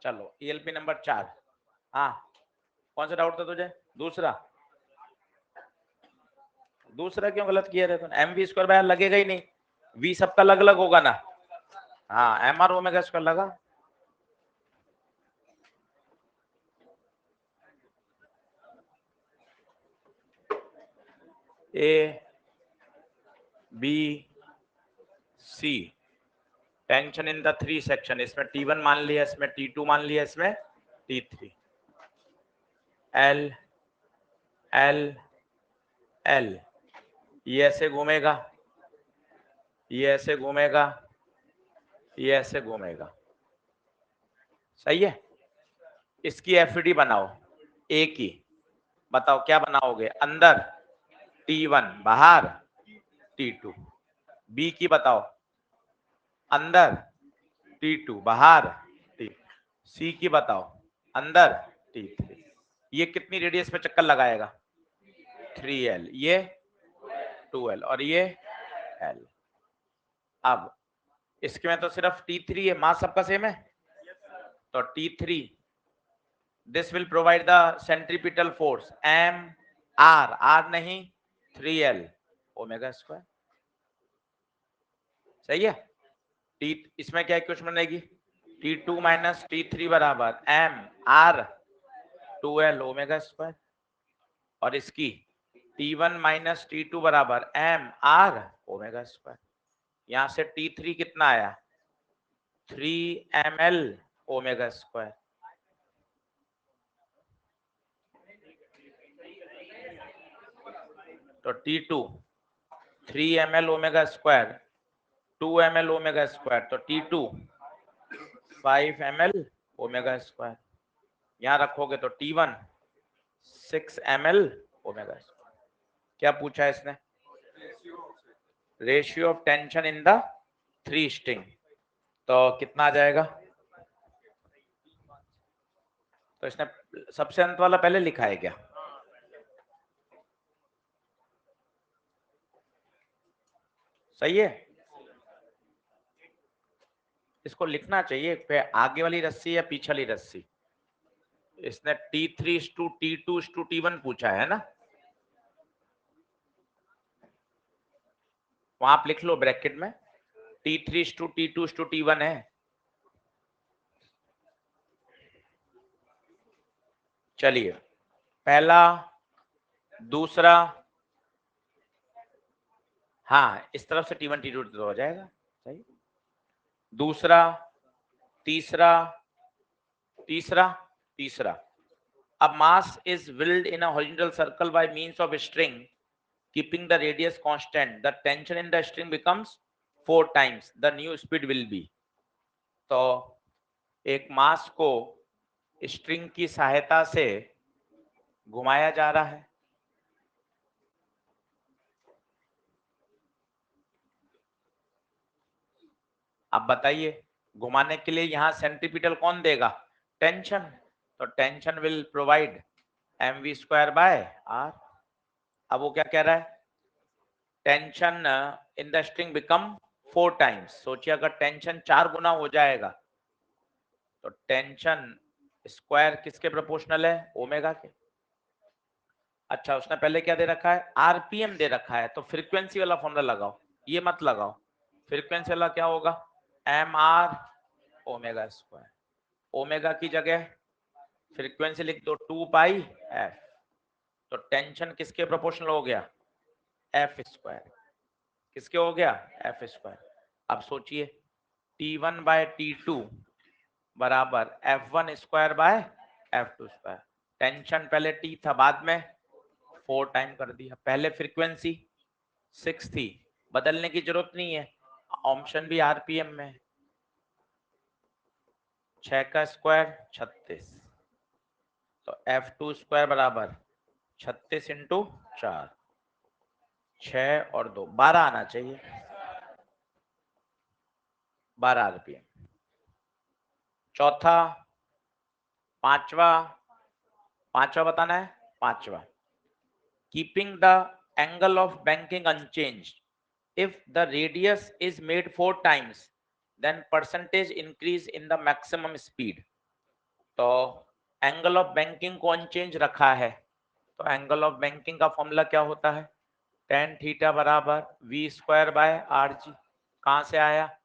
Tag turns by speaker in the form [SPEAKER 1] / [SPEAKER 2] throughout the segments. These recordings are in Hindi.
[SPEAKER 1] चलो ईएलपी नंबर 4। हाँ, कौन सा डाउट था तुझे? दूसरा। दूसरा क्यों गलत किया रे तूने? एम वी स्क्वायर बाय लगेगा ही नहीं, वी सबका अलग अलग होगा ना। हाँ, एम आर ओमेगा स्क्वायर लगा। A B C tension in the 3 section, इसमें T1 मान लिया, इसमें T2 मान लिया, इसमें T3। एल एल एल, ये ऐसे घूमेगा, ये ऐसे घूमेगा, ये ऐसे घूमेगा, सही है। इसकी एफडी बनाओ ए की, बताओ क्या बनाओगे? अंदर T1, बाहर T2। बी की बताओ, अंदर T2, बाहर T। सी की बताओ, अंदर T3। ये कितनी रेडियस पे चक्कर लगाएगा? 3L, ये 2L और ये L। अब इसके में तो सिर्फ T3 है, मास सबका सेम है, तो T3 this will provide the centripetal force M R, R नहीं 3L ओमेगा स्क्वायर, सही है। टी इसमें क्या इक्वेशन बनेगी? T2 माइनस T3 बराबर M R 2L omega square, और इसकी T1 माइनस T2 बराबर M R ओमेगा स्क्वायर। यहां से T3 कितना आया? 3ml omega square. तो T2 3ml omega square, 2ml omega square, तो T2 5ml ओमेगा स्क्वायर। यहां रखोगे तो T1 6ml ओमेगा स्क्वायर। क्या पूछा है इसने? Ratio of tension in the 3 string, तो कितना आ जाएगा? तो इसने सबसे अंत वाला पहले लिखा है क्या? सही है, इसको लिखना चाहिए आगे वाली रस्सी या पीछे वाली रस्सी। इसने T3 to T2 to T1 पूछा है ना, वहां आप लिख लो ब्रैकेट में T3 to T2 to T1 है। चलिए, पहला, दूसरा, हाँ इस तरफ से T1 T2 तो हो जाएगा, सही। दूसरा, तीसरा, तीसरा, तीसरा। अब mass is willed in a horizontal circle by means of a string keeping the radius constant, the tension in the string becomes 4 times the new speed will be। तो एक मास को स्ट्रिंग की सहायता से घुमाया जा रहा है, अब बताइए घुमाने के लिए यहां सेंट्रीपिटल कौन देगा? टेंशन, तो tension will provide mv square bye r। अब वो क्या कह रहा है? Tension in the string become 4 times. सोचिए अगर टेंशन 4 गुना हो जाएगा तो टेंशन स्क्वायर किसके प्रोपोर्शनल है? ओमेगा के। अच्छा, उसने पहले क्या दे रखा है? आरपीएम दे रखा है, तो फ्रीक्वेंसी वाला फॉर्मूला लगाओ, ये मत लगाओ। फ्रीक्वेंसी वाला क्या होगा? M R omega square. Omega की जगह फ्रीक्वेंसी लिख दो 2 पाई एफ, तो टेंशन किसके प्रोपोर्शनल हो गया? F square. किसके हो गया? F square. अब सोचिए T1 बाय T2 बराबर F1 square by F2 square. Tension पहले T था, बाद में 4 टाइम कर दिया। पहले फ्रीक्वेंसी 6 थी, बदलने की जरूरत नहीं है, ऑप्शन भी आरपीएम में। 6 का स्क्वायर 36, तो F2 स्क्वायर बराबर 36 इंटू 4, 6 और 2 12 आना चाहिए, 12 आरपीएम। चौथा, पांचवा, पांचवा बताना है। पांचवा, keeping the angle of banking unchanged if the radius is made 4 times then percentage increase in the maximum speed। तो एंगल ऑफ बैंकिंग को अनचेंज रखा है, तो एंगल ऑफ बैंकिंग का फॉर्मूला क्या होता है, टेन थीटा बराबर V square by R G. कहां से आया,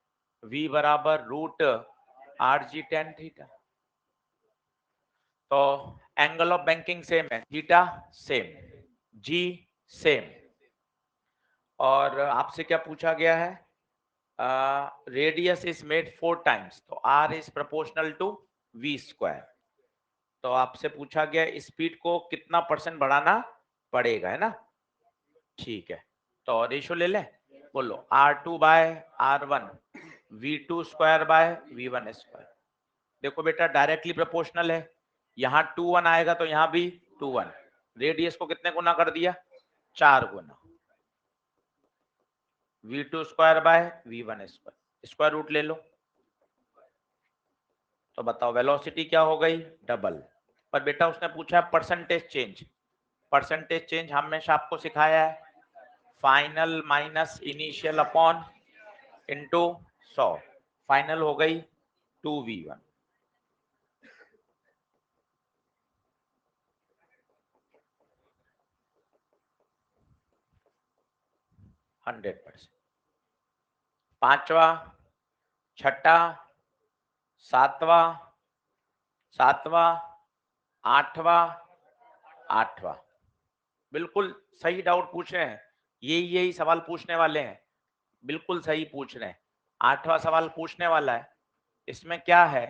[SPEAKER 1] v बराबर root R G tan theta. तो एंगल ऑफ बैंकिंग सेम है, थीटा सेम, जी सेम। और आपसे क्या पूछा गया है, रेडियस इज मेड 4 टाइम्स, तो r is proportional to v square. तो आपसे पूछा गया स्पीड को कितना % बढ़ाना पड़ेगा, है ना। ठीक है, तो रेशो ले लें, बोलो R2 bye R1 V2 square by V1 square. देखो बेटा डायरेक्टली प्रोपोर्शनल है, यहाँ 2 1 आएगा तो यहाँ भी 2 1। रेडियस को कितने गुना कर दिया, 4 गुना। V2 square by V1 square, square root ले लो। तो बताओ वेलोसिटी क्या हो गई, डबल। पर बेटा उसने पूछा परसेंटेज चेंज, परसेंटेज चेंज हमेशा आपको सिखाया है, final minus initial upon into 100। Final हो गई 2v1। 100%। पांचवा, छठा, सातवां, आठवां। बिल्कुल सही डाउट पूछ रहे हैं, यही सवाल पूछने वाले हैं, बिल्कुल सही पूछ रहे हैं। आठवां सवाल पूछने वाला है, इसमें क्या है,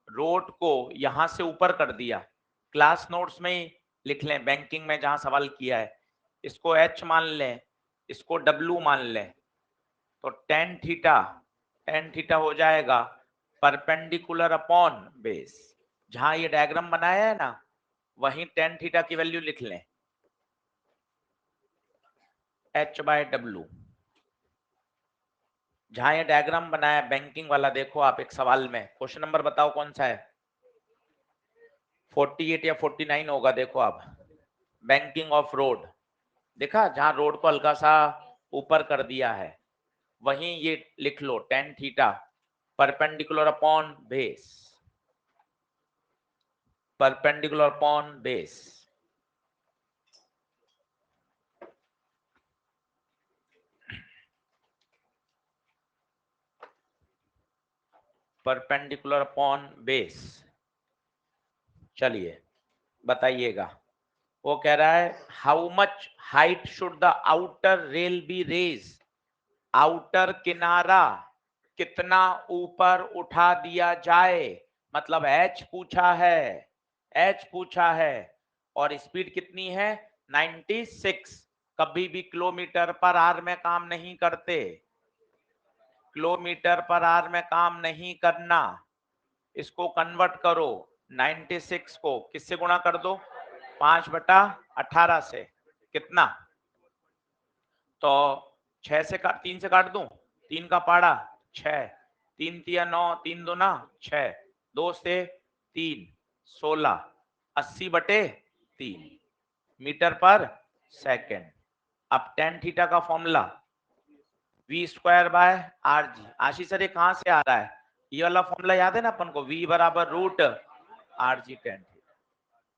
[SPEAKER 1] रोड को यहां से ऊपर कर दिया, क्लास नोट्स में ही लिख लें, बैंकिंग में जहां सवाल किया है, इसको H मान लें, इसको W मान लें। तो टेन थीटा हो जाएगा परपेंडिकुलर अपॉन बेस। जहां ये डायग्राम बनाया है ना, वहीं टेन थीटा की वैल्यू लिख लें, H बाय डब्ल्यू। जहां ये डायग्राम बनाया बैंकिंग वाला, देखो आप एक सवाल में, क्वेश्चन नंबर बताओ कौन सा है, 48 या 49 होगा, देखो आप, बैंकिंग ऑफ रोड। देखा, जहां रोड को हल्का सा ऊपर कर दिया है, वहीं ये लिख लो tan theta perpendicular upon base, perpendicular upon base. Perpendicular upon base. चलिए बताइएगा, वो कह रहा है how much height should the outer rail be raise, outer किनारा कितना ऊपर उठा दिया जाए, मतलब H पूछा है, H पूछा है, और स्पीड कितनी है 96। कभी भी किलोमीटर पर आवर में काम नहीं करते, किलोमीटर पर आवर में काम नहीं करना, इसको कन्वर्ट करो, 96 को किससे गुणा कर दो, 5/18 से, कितना, तो 6 से 3 से काट दूं, 3 का पाड़ा 6, 3 तिया 9, 3 दूना 6, 2 से 3 16, 80/3 मीटर पर सेकंड। अब टेन थीटा का formula v square by R ji. Ashish sir ये कहां से आ रहा है, ये वाला फॉर्मूला याद है ना अपन को, v बराबर root R G tan theta,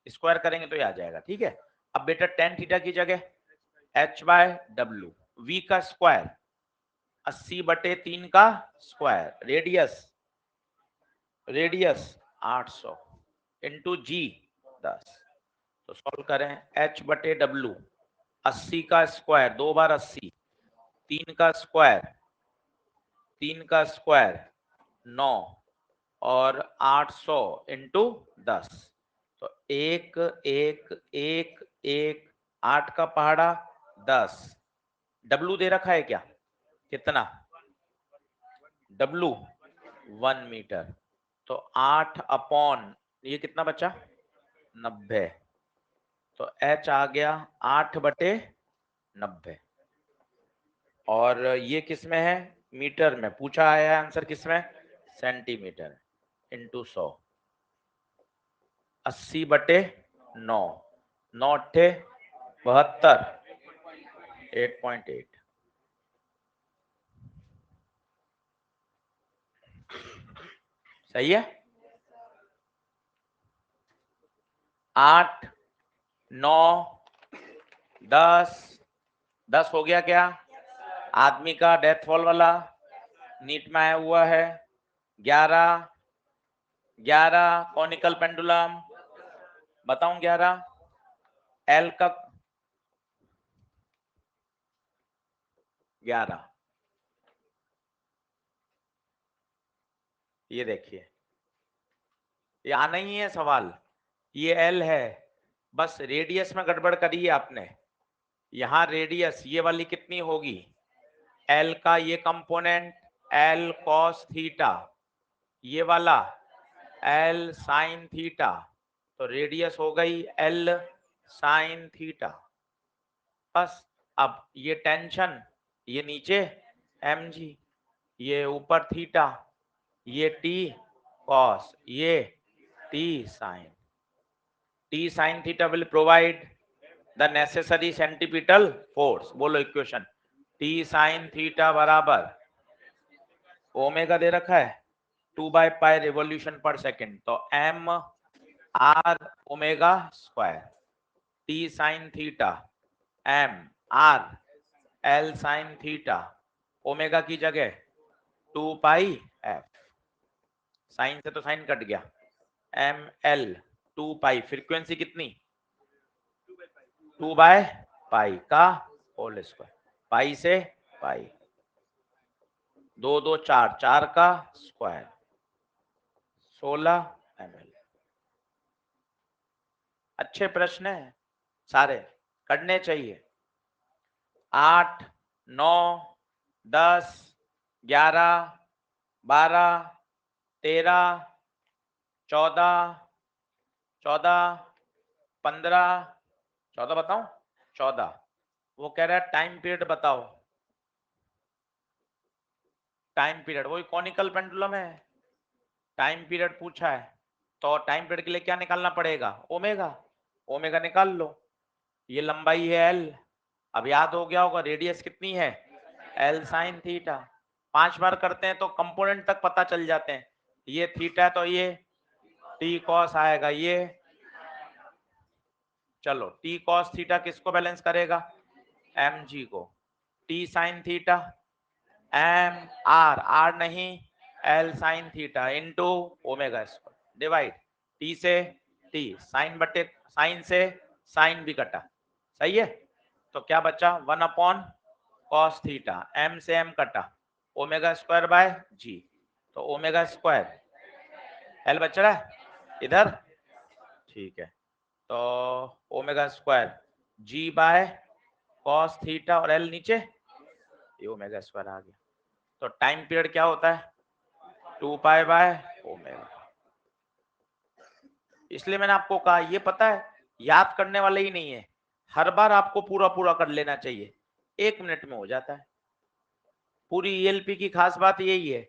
[SPEAKER 1] square करेंगे तो ये आ जाएगा, ठीक है। अब बेटा टेन थीटा की जगह h बाय डब्ल्यू, v का स्क्वायर 80/3 का स्क्वायर, रेडियस 800 इंटू जी 10। तो सॉल्व करें, h/w 80 का स्क्वायर, 2 बार 80, 3 का स्क्वायर 9 और 800 इंटू 10। तो 1 1 1 1 8 का पहाड़ा 10। W दे रखा है क्या, कितना, W 1 मीटर। तो 8 अपॉन ये कितना बचा 90, तो H आ गया 8/90। और ये किस में है, मीटर में पूछा है, आंसर किस में, सेंटीमीटर इंटू 100, 80/9, 9 8 72, 8.8। सही है। 8 9 10 10 हो गया क्या? आदमी का डेथ फॉल वाला नीट में आया हुआ है। 11 कॉनिकल पेंडुलम बताऊं 11 एल का 11 ये देखिए ये आना ही है सवाल। ये एल है, बस रेडियस में गड़बड़ करी है आपने। यहां रेडियस ये वाली कितनी होगी? एल का ये कंपोनेंट एल कॉस थीटा, ये वाला एल साइन थीटा, तो रेडियस हो गई एल साइन थीटा। बस अब ये टेंशन ये नीचे एम जी, ये ऊपर थीटा, ये टी कॉस, ये T sine. T sine theta will provide the necessary centripetal force. बोलो इक्वेशन। टी साइन थीटा बराबर ओमेगा दे रखा है 2/पाई रिवॉल्यूशन पर सेकेंड, तो M R omega square. T sine theta M R L sine theta, omega की जगह 2 पाई एफ, साइन से तो साइन कट गया, एम एल 2 पाई, फ्रीक्वेंसी कितनी 2/पाई का होल स्क्वायर, पाई से पाई, 2 2 4 4 का स्क्वायर 16 ml। अच्छे प्रश्न है, सारे करने चाहिए। 8 9 10 11 12 13 14 15 14 बताऊं 14। वो कह रहा है टाइम पीरियड बताओ। टाइम पीरियड वही कॉनिकल पेंडुलम है, टाइम पीरियड पूछा है, तो टाइम पीरियड के लिए क्या निकालना पड़ेगा? ओमेगा। ओमेगा निकाल लो। ये लंबाई है एल, अब याद हो गया होगा रेडियस कितनी है एल साइन थीटा। 5 बार करते हैं तो कंपोनेंट तक पता चल जाते हैं। ये थीटा तो ये टी कॉस आएगा, ये चलो टी कॉस थीटा किसको बैलेंस करेगा? एम जी को। T sine theta M R, R नहीं L sine theta into omega square divide T से टी, साइन बटे साइन से साइन भी कटा, सही है। तो क्या बचा 1 कॉस थीटा, एम से एम कटा, ओमेगा स्क्वायर बाय जी, तो ओमेगा स्क्वायर एल बच रहा है इधर, ठीक है। तो omega square G by cos theta और एल नीचे, ये ओमेगा स्क्वायर आ गया। तो टाइम पीरियड क्या होता है 2 पाई/ओमेगा। इसलिए मैंने आपको कहा ये पता है याद करने वाले ही नहीं है, हर बार आपको पूरा पूरा कर लेना चाहिए, 1 मिनट में हो जाता है। पूरी ईएलपी की खास बात यही है,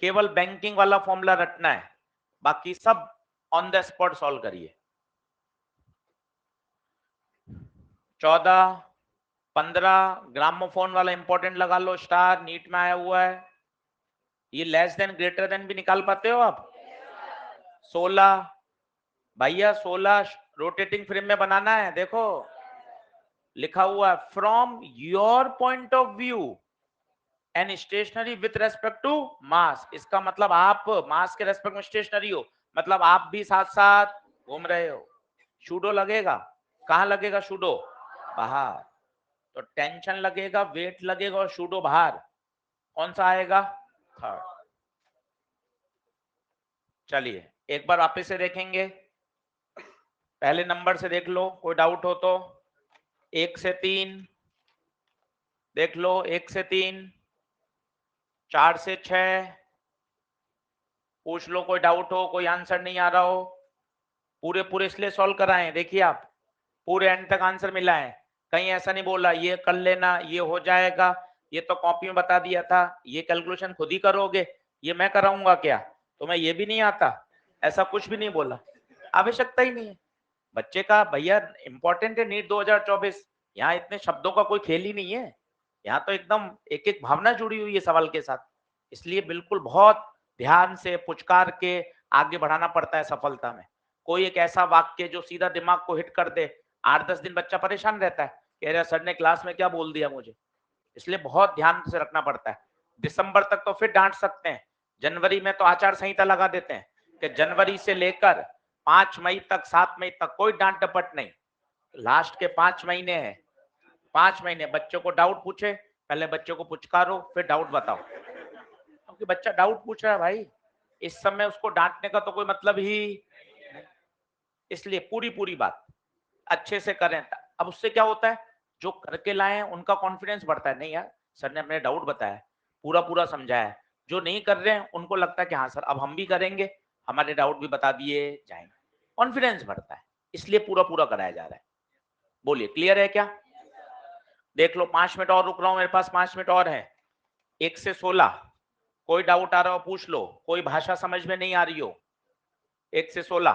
[SPEAKER 1] केवल बैंकिंग वाला फॉर्मूला रटना है, बाकी सब ऑन द स्पॉट सॉल्व करिए। 14 15 ग्रामोफोन वाला इंपॉर्टेंट लगा लो, स्टार नीट में आया हुआ है। ये लेस देन ग्रेटर देन भी निकाल पाते हो आप? 16 भैया 16 रोटेटिंग फ्रेम में बनाना है, देखो लिखा हुआ है from your point of view and stationary with respect to mass. इसका मतलब आप मास के रेस्पेक्ट में स्टेशनरी हो, मतलब आप भी साथ साथ घूम रहे हो। शूडो लगेगा, कहां लगेगा शूडो? बाहर। तो टेंशन लगेगा, वेट लगेगा और शूडो बाहर, कौन सा आएगा? थर्ड। चलिए एक बार वापस से देखेंगे, पहले नंबर से देख लो, कोई डाउट हो तो। 1 से 3 देख लो, 1 से 3, 4 से 6 पूछ लो, कोई डाउट हो, कोई आंसर नहीं आ रहा हो। पूरे पूरे इसलिए सॉल्व कराएं, देखिए आप पूरे एंड तक आंसर मिला है, कहीं ऐसा नहीं बोला ये कर लेना ये हो जाएगा, ये तो कॉपी में बता दिया था, ये कैलकुलेशन खुद ही करोगे, ये मैं कराऊंगा क्या, तो मैं ये भी नहीं आता, ऐसा कुछ भी नहीं बोला, आवश्यकता ही नहीं है। बच्चे का भैया इंपॉर्टेंट है नीट 2024, यहाँ इतने शब्दों का कोई खेल ही नहीं है, यहाँ तो एकदम एक एक भावना जुड़ी हुई है सवाल के साथ, इसलिए बिल्कुल बहुत ध्यान से पुचकार के आगे बढ़ाना पड़ता है सफलता में। कोई एक ऐसा वाक्य जो सीधा दिमाग को हिट कर दे, 8-10 दिन बच्चा परेशान रहता है कि अरे सर ने क्लास में क्या बोल दिया मुझे। इसलिए बहुत ध्यान से रखना पड़ता है। दिसंबर तक तो फिर डांट सकते हैं, जनवरी में तो आचार संहिता लगा देते हैं कि जनवरी से लेकर 5 मई तक, 7 मई तक कोई डांट डपट नहीं। लास्ट के 5 महीने हैं, 5 महीने बच्चों को डाउट पूछे, पहले बच्चों को पुचकारो, फिर डाउट बताओ, क्योंकि बच्चा डाउट पूछ रहा है भाई, इस समय उसको डांटने का तो कोई मतलब ही। इसलिए पूरी बात अच्छे से करें। अब उससे क्या होता है, जो करके लाए हैं उनका कॉन्फिडेंस बढ़ता है, नहीं यार सर ने अपने डाउट बताया, पूरा समझाया। जो नहीं कर रहे हैं उनको लगता है कि हाँ सर अब हम भी करेंगे, हमारे डाउट भी बता दिए जाएंगे, कॉन्फिडेंस बढ़ता है, इसलिए पूरा कराया जा रहा है। बोलिए क्लियर है क्या? देख लो 5 मिनट और रुक रहा हूं, मेरे पास 5 मिनट और है। 1 से 16 कोई डाउट आ रहा हो पूछ लो, कोई भाषा समझ में नहीं आ रही हो। 1 से 16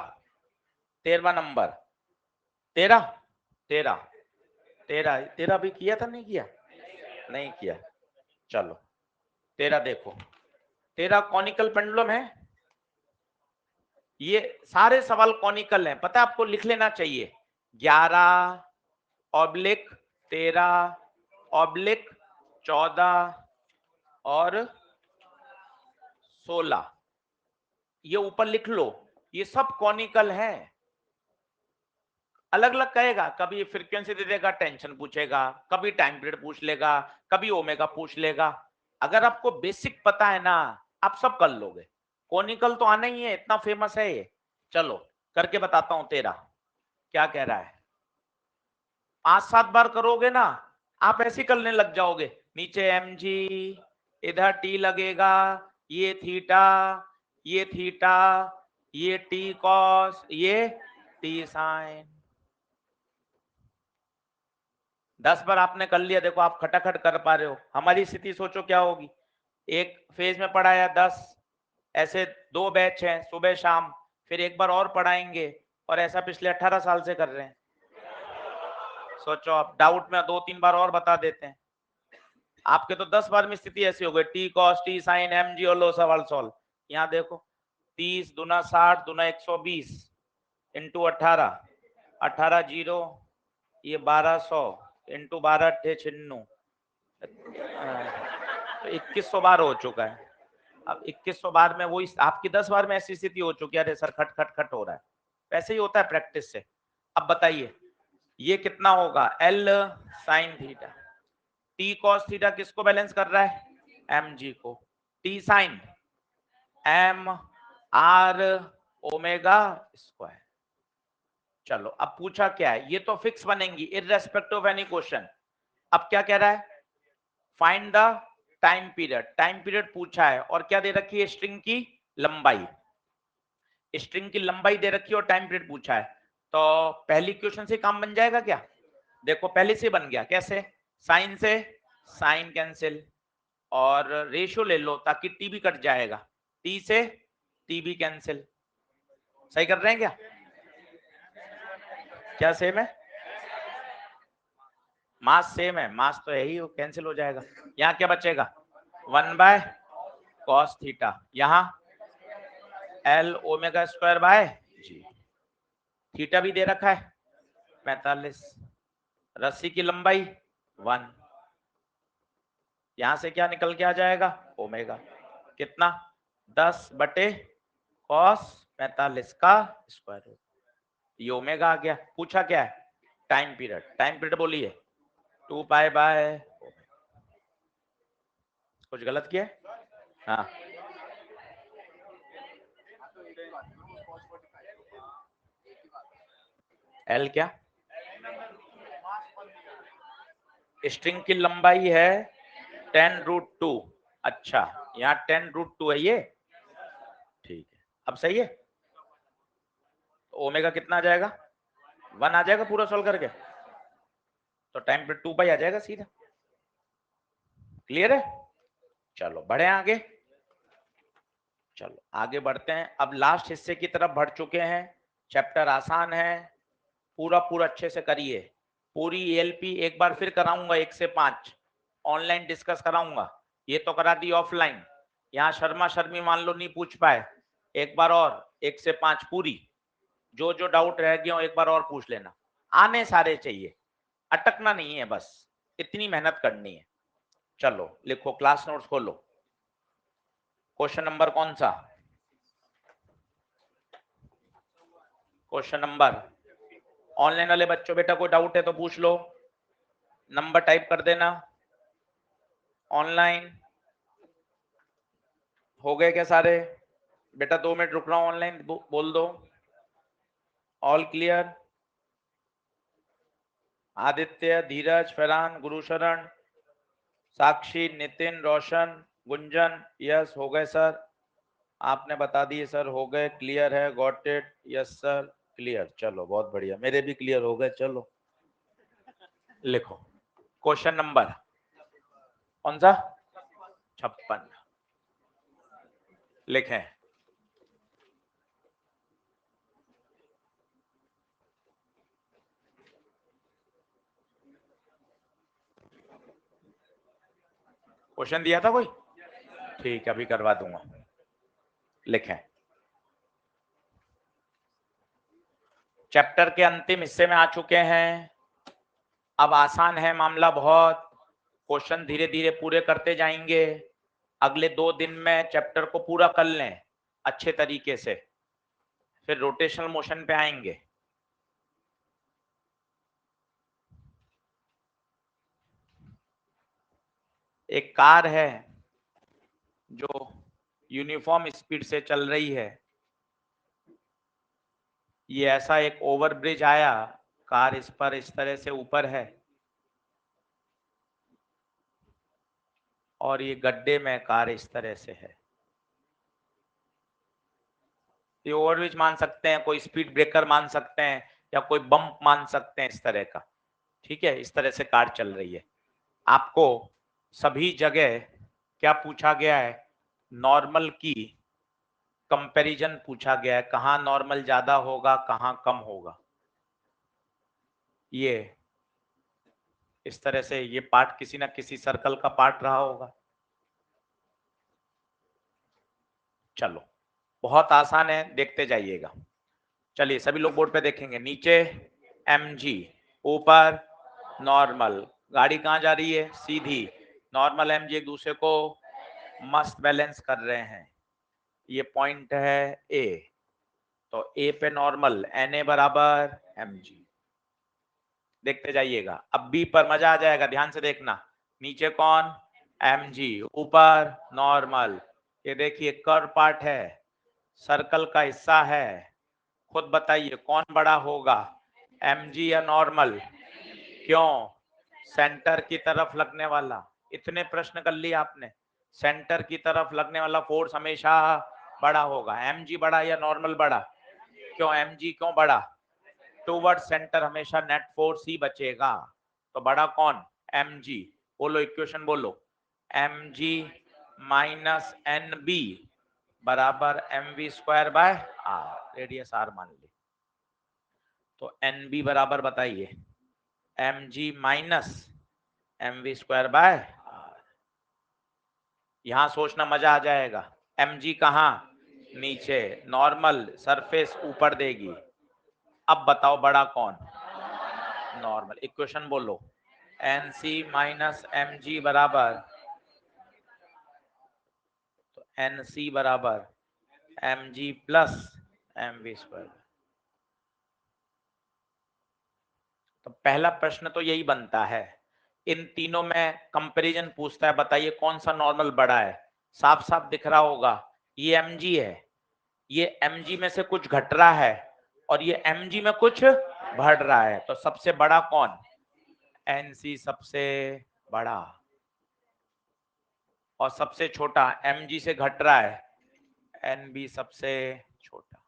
[SPEAKER 1] 13वां नंबर, 13 भी किया था, नहीं किया? नहीं किया, चलो 13 देखो। 13 कॉनिकल पेंडुलम है, ये सारे सवाल कॉनिकल हैं, पता है आपको, लिख लेना चाहिए। 11/13/14 और 16, ये ऊपर लिख लो, ये सब कॉनिकल है। अलग अलग कहेगा, कभी फ्रीक्वेंसी दे देगा, टेंशन पूछेगा, कभी टाइम पीरियड पूछ लेगा, कभी ओमेगा पूछ लेगा। अगर आपको बेसिक पता है ना, आप सब कर लोगे। कॉनिकल तो आना ही है, इतना फेमस है ये। चलो करके बताता हूं। 13 क्या कह रहा है, 5-7 बार करोगे ना, आप ऐसे करने लग जाओगे। नीचे mg, इधर t लगेगा, ये थीटा, ये थीटा, ये t cos, ये t sin। 10 बार आपने कर लिया, देखो आप खटाखट कर पा रहे हो। हमारी स्थिति सोचो क्या होगी, एक फेज में पढ़ाया 10, ऐसे 2 बैच हैं सुबह शाम, फिर एक बार और पढ़ाएंगे, और ऐसा पिछले 18 साल से कर रहे हैं। सोचो आप, डाउट में 2-3 बार और बता देते हैं। आपके तो 10 बार में स्थिति ऐसी हो गई, T cos T sine mg और लो सवाल सॉल्व। यहाँ देखो 30 दूना 60 दूना 120 इंटू 18, 18 जीरो, ये 1200 इंटू 12 अट्ठे 96, 2100 बार हो चुका है। अब 2100 बार में वही आपकी 10 बार में ऐसी स्थिति हो चुकी है, अरे सर खट खट खट हो रहा है। वैसे ही होता है प्रैक्टिस से। अब बताइए ये कितना होगा, L sine theta, T cos theta किसको बैलेंस कर रहा है, mg को, T sine m r omega square. चलो अब पूछा क्या है, ये तो फिक्स बनेंगी इररेस्पेक्टिव ऑफ एनी क्वेश्चन। अब क्या कह रहा है, find the time period. Time period पूछा है, और क्या दे रखी है, स्ट्रिंग की लंबाई। स्ट्रिंग की लंबाई दे रखी है और टाइम पीरियड पूछा है, तो पहली क्वेश्चन से काम बन जाएगा क्या? देखो पहले से बन गया, कैसे, साइन से साइन कैंसिल, और रेशियो ले लो ताकि टी भी कट जाएगा, टी से टी भी कैंसिल। सही कर रहे हैं क्या? क्या सेम है? मास सेम है, मास तो यही हो, कैंसिल हो जाएगा। यहाँ क्या बचेगा, 1/cos थीटा, यहाँ L omega square by g. Theta भी दे रखा है 45, रस्सी की लंबाई 1, यहां से क्या निकल के आ जाएगा, ओमेगा कितना, 10/cos 45 का स्क्वायर रूट, ये ओमेगा आ गया। पूछा क्या है, टाइम पीरियड। टाइम पीरियड बोलिए 2 पाई बाय, कुछ गलत किया है? हाँ L क्या, स्ट्रिंग की लंबाई है 10√2। अच्छा यहाँ 10√2 है ये, ठीक है अब सही है। तो ओमेगा कितना आ जाएगा, 1 आ जाएगा पूरा सॉल्व करके, तो टाइम पे 2 पाई आ जाएगा सीधा। क्लियर है? चलो बढ़े आगे, चलो आगे बढ़ते हैं। अब लास्ट हिस्से की तरफ बढ़ चुके हैं। चैप्टर आसान है, पूरा अच्छे से करिए। पूरी एलपी एक बार फिर कराऊंगा 1 से 5, ऑनलाइन डिस्कस कराऊंगा। ये तो करा दी ऑफलाइन, यहाँ शर्मा शर्मी मान लो नहीं पूछ पाए, एक बार और 1 से 5 पूरी जो जो डाउट रह गया एक बार और पूछ लेना, आने सारे चाहिए, अटकना नहीं है, बस इतनी मेहनत करनी है। चलो लिखो, क्लास नोट्स खोलो। क्वेश्चन नंबर कौन सा? क्वेश्चन नंबर, ऑनलाइन वाले बच्चों बेटा कोई डाउट है तो पूछ लो, नंबर टाइप कर देना। ऑनलाइन हो गए क्या सारे? बेटा 2 मिनट रुक रहा हूं, ऑनलाइन बोल दो। All clear? Aditya, Dheeraj, Farhan, Gurusharan, Sakshi, Nitin, Roshan, Gunjan, yes हो गए सर। आपने बता दिए सर, हो गए, क्लियर है, got it, yes sir, clear. चलो बहुत बढ़िया, मेरे भी क्लियर हो गए। चलो लिखो क्वेश्चन नंबर कौन सा? 56 लिखें। क्वेश्चन दिया था कोई? ठीक है, अभी करवा दूंगा। लिखें। चैप्टर के अंतिम हिस्से में आ चुके हैं। अब आसान है मामला बहुत, क्वेश्चन धीरे धीरे पूरे करते जाएंगे। अगले 2 दिन में चैप्टर को पूरा कर लें अच्छे तरीके से, फिर रोटेशनल मोशन पे आएंगे। एक कार है जो यूनिफॉर्म स्पीड से चल रही है। ये ऐसा एक ओवरब्रिज आया, कार इस पर इस तरह से ऊपर है और ये गड्ढे में कार इस तरह से है। ये ओवरब्रिज मान सकते हैं, कोई स्पीड ब्रेकर मान सकते हैं, या कोई बम्प मान सकते हैं, इस तरह का। ठीक है, इस तरह से कार चल रही है। आपको सभी जगह क्या पूछा गया है? नॉर्मल की कंपैरिजन पूछा गया है, कहां नॉर्मल ज्यादा होगा, कहां कम होगा। ये इस तरह से ये पार्ट किसी ना किसी सर्कल का पार्ट रहा होगा। चलो बहुत आसान है, देखते जाइएगा। चलिए सभी लोग बोर्ड पे देखेंगे, नीचे mg, ऊपर नॉर्मल। गाड़ी कहाँ जा रही है? सीधी। नॉर्मल mg एक दूसरे को मस्त बैलेंस कर रहे हैं। ये पॉइंट है ए, तो ए पे नॉर्मल na बराबर mg। देखते जाइएगा, अब बी पर मजा आ जाएगा, ध्यान से देखना। नीचे कौन? mg, ऊपर नॉर्मल। ये देखिए कर्व पार्ट है, सर्कल का हिस्सा है। खुद बताइए कौन बड़ा होगा, mg या नॉर्मल? क्यों? सेंटर की तरफ लगने वाला। इतने प्रश्न कर लिए आपने, सेंटर की तरफ लगने वाला फोर्स हमेशा बड़ा होगा। mg बड़ा या नॉर्मल बड़ा? क्यों mg क्यों बड़ा? टूवर्ड सेंटर हमेशा नेट फोर्स ही बचेगा, तो बड़ा कौन? mg। बोलो इक्वेशन बोलो, mg माइनस nb बराबर mv square bye r, radius r मान ली। तो nb बराबर बताइए mg minus mv square bye r। यहां सोचना मजा आ जाएगा। mg कहां? नीचे, नॉर्मल सरफेस ऊपर देगी। अब बताओ बड़ा कौन? नॉर्मल। इक्वेशन बोलो, nc माइनस mg बराबर, तो nc बराबर mg प्लस mv स्क्वायर। तो पहला प्रश्न तो यही बनता है, इन तीनों में कंपैरिजन पूछता है, बताइए कौन सा नॉर्मल बड़ा है। साफ साफ दिख रहा होगा, ये mg है, ये mg में से कुछ घट रहा है और ये mg में कुछ बढ़ रहा है, तो सबसे बड़ा कौन? nc सबसे बड़ा, और सबसे छोटा mg से घट रहा है, nb सबसे छोटा।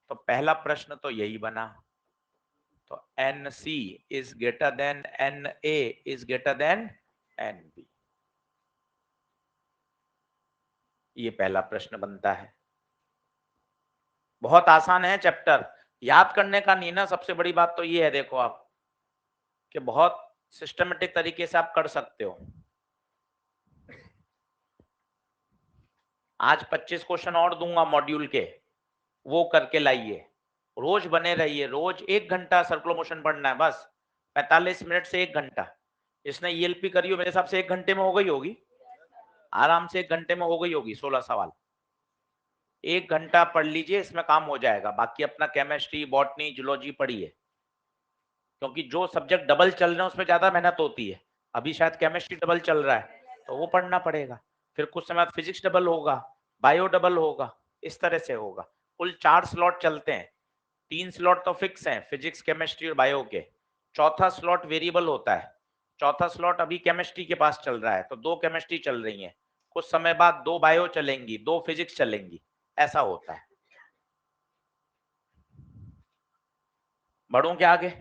[SPEAKER 1] तो पहला प्रश्न तो यही बना, तो nc is greater than na is greater than nb। ये पहला प्रश्न बनता है। बहुत आसान है चैप्टर, याद करने का नहीं ना, सबसे बड़ी बात तो ये है, देखो आप कि बहुत सिस्टमेटिक तरीके से आप कर सकते हो। आज 25 क्वेश्चन और दूंगा मॉड्यूल के, वो करके लाइए। रोज बने रहिए, रोज 1 घंटा सर्कुलर मोशन पढ़ना है बस, 45 मिनट से 1 घंटा। इसने ईएलपी करी हो मेरे हिसाब से 1 घंटे में हो गई होगी, आराम से 1 घंटे में हो गई होगी 16 सवाल। 1 घंटा पढ़ लीजिए, इसमें काम हो जाएगा। बाकी अपना केमिस्ट्री, बॉटनी, जूलॉजी पढ़िए, क्योंकि जो सब्जेक्ट डबल चल रहे हैं उसमें ज्यादा मेहनत होती है। अभी शायद केमिस्ट्री डबल चल रहा है तो वो पढ़ना पड़ेगा, फिर कुछ समय बाद फिजिक्स डबल होगा, बायो डबल होगा, इस तरह से होगा। कुल 4 स्लॉट चलते हैं, 3 स्लॉट तो फिक्स हैं, फिजिक्स, केमिस्ट्री और बायो के। चौथा स्लॉट वेरिएबल होता है। चौथा स्लॉट अभी केमिस्ट्री के पास चल रहा है, तो 2 केमिस्ट्री चल रही हैं, कुछ समय बाद 2 बायो चलेंगी, 2 फिजिक्स चलेंगी, ऐसा होता है। बढ़ूं क्या आगे?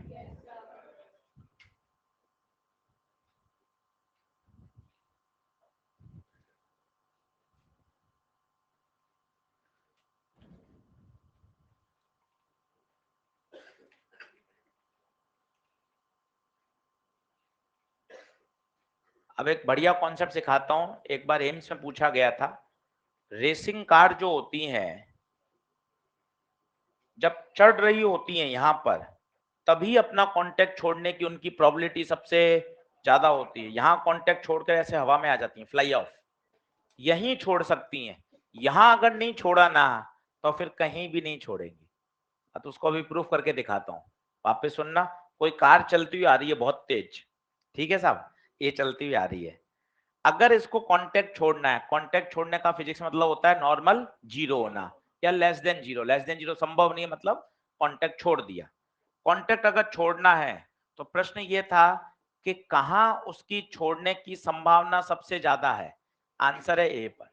[SPEAKER 1] अब एक बढ़िया कॉन्सेप्ट सिखाता हूं। एक बार एम्स में पूछा गया था, रेसिंग कार जो होती हैं जब चढ़ रही होती हैं यहाँ पर, तभी अपना कांटेक्ट छोड़ने की उनकी प्रोबेबिलिटी सबसे ज्यादा होती है। यहाँ कांटेक्ट छोड़कर ऐसे हवा में आ जाती हैं, फ्लाई ऑफ, यहीं छोड़ सकती हैं। यहाँ अगर नहीं छोड़ा ना तो फिर कहीं भी नहीं छोड़ेंगी। तो उसको अभी प्रूफ करके दिखाता हूँ, वापस सुनना। कोई कार चलती हुई आ रही है बहुत तेज, ठीक है साहब, ये चलती हुई आ रही है। अगर इसको कांटेक्ट छोड़ना है, कांटेक्ट छोड़ने का फिजिक्स मतलब होता है नॉर्मल जीरो होना या less than zero. Less than zero संभव नहीं है, मतलब कांटेक्ट छोड़ दिया। कांटेक्ट अगर छोड़ना है तो प्रश्न ये था कि कहां उसकी छोड़ने की संभावना सबसे ज्यादा है। आंसर है ए पर।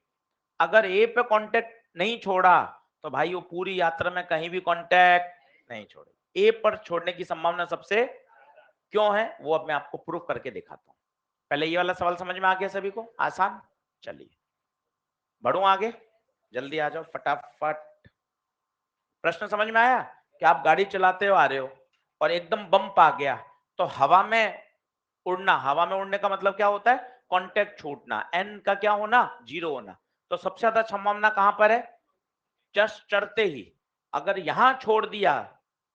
[SPEAKER 1] अगर ए पे कांटेक्ट नहीं छोड़ा तो भाई वो पूरी यात्रा में कहीं भी कांटेक्ट नहीं छोड़े। ए पर छोड़ने की संभावना सबसे क्यों है वो अब मैं आपको प्रूफ करके दिखाता हूं। पहले ये वाला सवाल समझ में आ गया सभी को? आसान। चलिए बढ़ूं आगे, जल्दी आ जाओ फटाफट। प्रश्न समझ में आया कि आप गाड़ी चलाते हो, आ रहे हो और एकदम बम्प आ गया तो हवा में उड़ना। हवा में उड़ने का मतलब क्या होता है? कांटेक्ट छूटना। एन का क्या होना? जीरो होना। तो सबसे ज्यादा संभावना कहां पर है? जस्ट चढ़ते ही। अगर यहां छोड़ दिया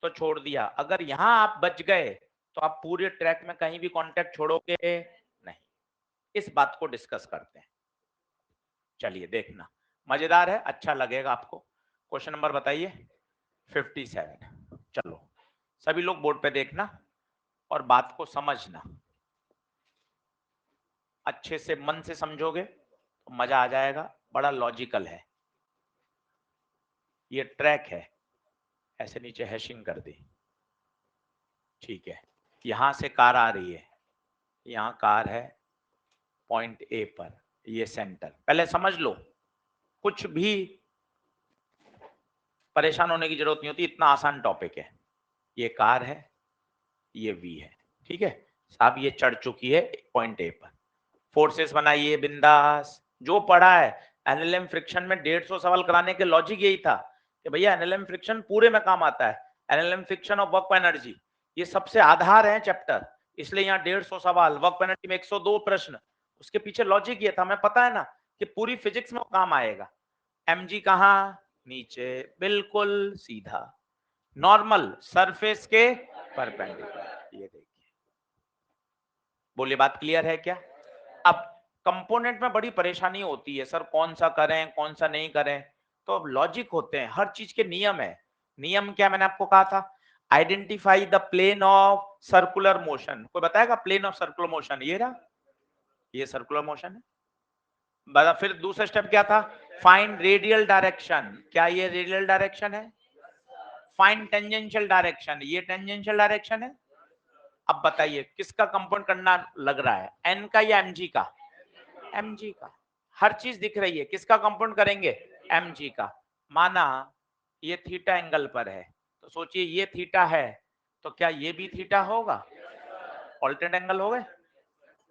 [SPEAKER 1] तो छोड़ दिया, अगर यहां आप बच गए तो आप पूरे ट्रैक में कहीं भी कांटेक्ट छोड़ोगे नहीं। इस बात को डिस्कस करते हैं। चलिए देखना, मजेदार है, अच्छा लगेगा आपको। क्वेश्चन नंबर बताइए 57। चलो सभी लोग बोर्ड पे देखना और बात को समझना। अच्छे से मन से समझोगे तो मजा आ जाएगा, बड़ा लॉजिकल है। ये ट्रैक है, ऐसे नीचे हैशिंग कर दी, ठीक है। यहां से कार आ रही है, यहां कार है पॉइंट ए पर, ये सेंटर। पहले समझ लो, कुछ भी परेशान होने की जरूरत नहीं होती, इतना आसान टॉपिक है। ये कार है, ये वी है, ठीक है साहब। ये चढ़ चुकी है पॉइंट ए पर, फोर्सेस बनाइए बिंदास। जो पढ़ा है एनएलएम फ्रिक्शन में 150 सवाल कराने के लॉजिक यही था कि भैया एनएलएम फ्रिक्शन पूरे में काम आता है। एनएलएम फ्रिक्शन और वर्क एनर्जी ये सबसे आधार है चैप्टर, इसलिए यहाँ 150 सवाल, वर्क एनर्जी में 102 प्रश्न। उसके पीछे लॉजिक ये था, हमें पता है ना कि पूरी फिजिक्स में काम आएगा। एमजी कहाँ? नीचे, बिल्कुल सीधा, नॉर्मल सरफेस के परपेंडिकुलर। ये देखिए, बोलिए बात क्लियर है क्या? अब कंपोनेंट में बड़ी परेशानी होती है, सर कौन सा करें कौन सा नहीं करें। तो अब लॉजिक होते हैं, हर चीज के नियम है। नियम क्या मैंने आपको कहा था? Identify the plane of circular motion. कोई बताएगा प्लेन ऑफ सर्कुलर मोशन? ये रहा, ये सर्कुलर मोशन है। फिर दूसरा स्टेप क्या था? Find radial direction. क्या ये रेडियल डायरेक्शन है? Find tangential direction. ये टेंजेंशियल डायरेक्शन है। अब बताइए किसका कंपाउंड करना लग रहा है, एन का या एमजी का? एमजी का। हर चीज दिख रही है, किसका कंपाउंड करेंगे? एमजी का। माना ये थीटा एंगल पर है, तो सोचिए ये थीटा है तो क्या ये भी थीटा होगा? ऑल्टरनेट एंगल हो गए।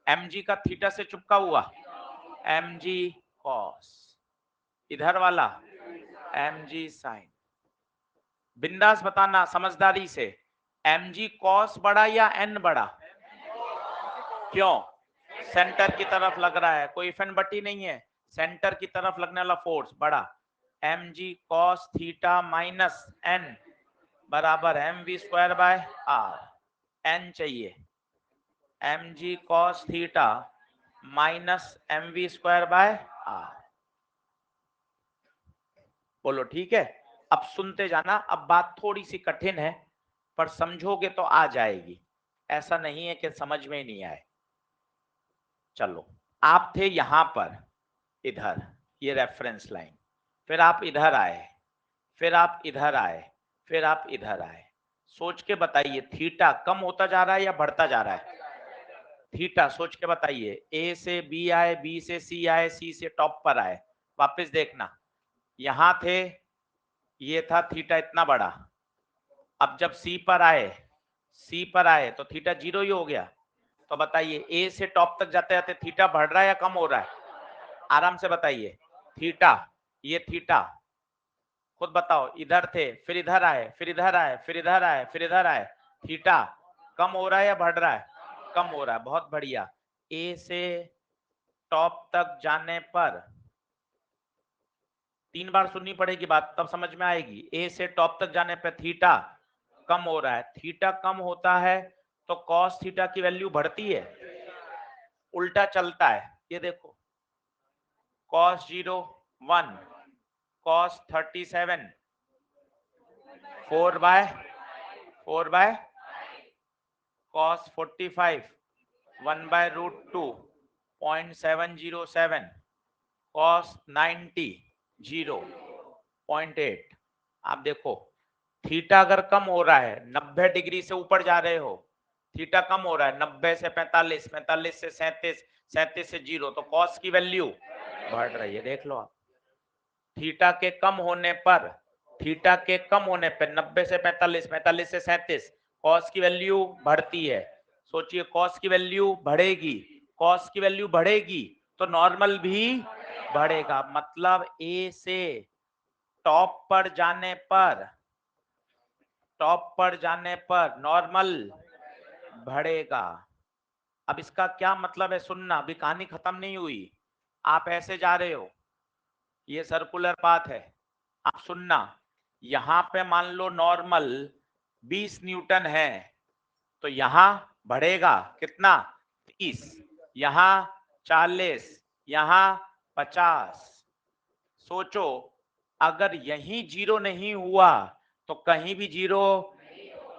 [SPEAKER 1] एमजी का थीटा से चिपका हुआ एमजी कॉस, इधर वाला एमजी साइन। बिंदास बताना समझदारी से, एमजी कॉस बड़ा या एन बड़ा? क्यों? सेंटर की तरफ लग रहा है, कोई फन बट्टी नहीं है, सेंटर की तरफ लगने वाला फोर्स बड़ा। M G cos theta minus N, बराबर M V square by R, N चाहिए M G cos theta minus M V square by R. बोलो ठीक है। अब सुनते जाना, अब बात थोड़ी सी कठिन है पर समझोगे तो आ जाएगी, ऐसा नहीं है कि समझ में ही नहीं आए। चलो, आप थे यहां पर, इधर ये रेफरेंस लाइन, फिर आप इधर आए, फिर आप इधर आए, फिर आप इधर आए। सोच के बताइए थीटा कम होता जा रहा है या बढ़ता जा रहा है? थीटा सोच के बताइए, ए से बी आए, बी से सी आए, सी से टॉप पर आए, वापस देखना यहां थे, ये था थीटा इतना बड़ा, अब जब सी पर आए, सी पर आए तो थीटा जीरो ही हो गया। तो बताइए ए से टॉप तक जाते जाते थीटा बढ़ रहा है या कम हो रहा है? आराम से बताइए। थीटा, ये थीटा, खुद बताओ, इधर थे फिर इधर आए, फिर इधर आए, फिर इधर आए, फिर इधर आए, थीटा कम हो रहा है या बढ़ रहा है? कम हो रहा है, बहुत बढ़िया। ए से टॉप तक जाने पर, 3 बार सुननी पड़ेगी बात तब समझ में आएगी। ए से टॉप तक जाने पर थीटा कम हो रहा है, थीटा कम होता है तो कॉस थीटा की वैल्यू बढ़ती है, उल्टा चलता है। ये देखो cos 0 1, cos 37 4 by cos 45 1 by root 2 0.707, cos 90 0.8। आप देखो थीटा अगर कम हो रहा है, 90 डिग्री से ऊपर जा रहे हो, थीटा कम हो रहा है 90 से 45, 45 से 37, 37 से 0, तो कॉस की वैल्यू बढ़ रही है। देख लो आप, थीटा के कम होने पर, थीटा के कम होने पर 90 से 45, 45 से 37, कॉस की वैल्यू बढ़ती है। सोचिए कॉस की वैल्यू बढ़ेगी, कॉस की वैल्यू बढ़ेगी तो नॉर्मल भी बढ़ेगा, मतलब ए से टॉप पर जाने पर, टॉप पर जाने पर नॉर्मल बढ़ेगा। अब इसका क्या मतलब है सुनना, अभी कहानी खत्म नहीं हुई। आप ऐसे जा रहे हो, ये सर्कुलर पाथ है, आप सुनना, यहां पे मान लो नॉर्मल 20 न्यूटन है, तो यहां बढ़ेगा कितना? 30, यहां 40, यहां 50। सोचो अगर यही जीरो नहीं हुआ तो कहीं भी जीरो,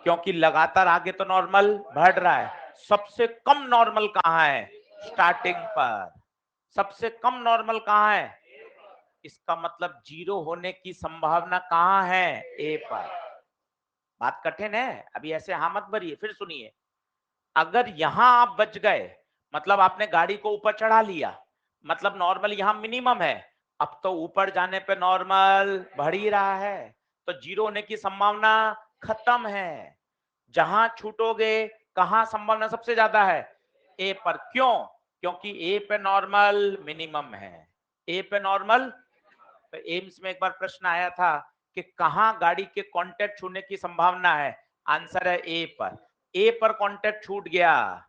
[SPEAKER 1] क्योंकि लगातार आगे तो नॉर्मल बढ़ रहा है। सबसे कम नॉर्मल कहाँ है? स्टार्टिंग पर। सबसे कम नॉर्मल कहाँ है? इसका मतलब जीरो होने की संभावना कहाँ है? ए पर। बात कठिन है, अभी ऐसे हाँ मत भरिए, फिर सुनिए। अगर यहां आप बच गए, मतलब आपने गाड़ी को ऊपर चढ़ा लिया, मतलब नॉर्मल यहां मिनिमम है, अब तो ऊपर जाने पे नॉर्मल बढ़ ही रहा है, तो जीरो होने की संभावना खत्म है। जहां छूटोगे, कहां संभावना सबसे ज्यादा है? ए पर। क्यों? क्योंकि ए पे नॉर्मल मिनिमम है। ए पे नॉर्मल, तो एम्स में एक बार प्रश्न आया था कि कहां गाड़ी के कांटेक्ट छूने की संभावना है? आंसर है ए पर। ए पर कांटेक्ट छूट गया,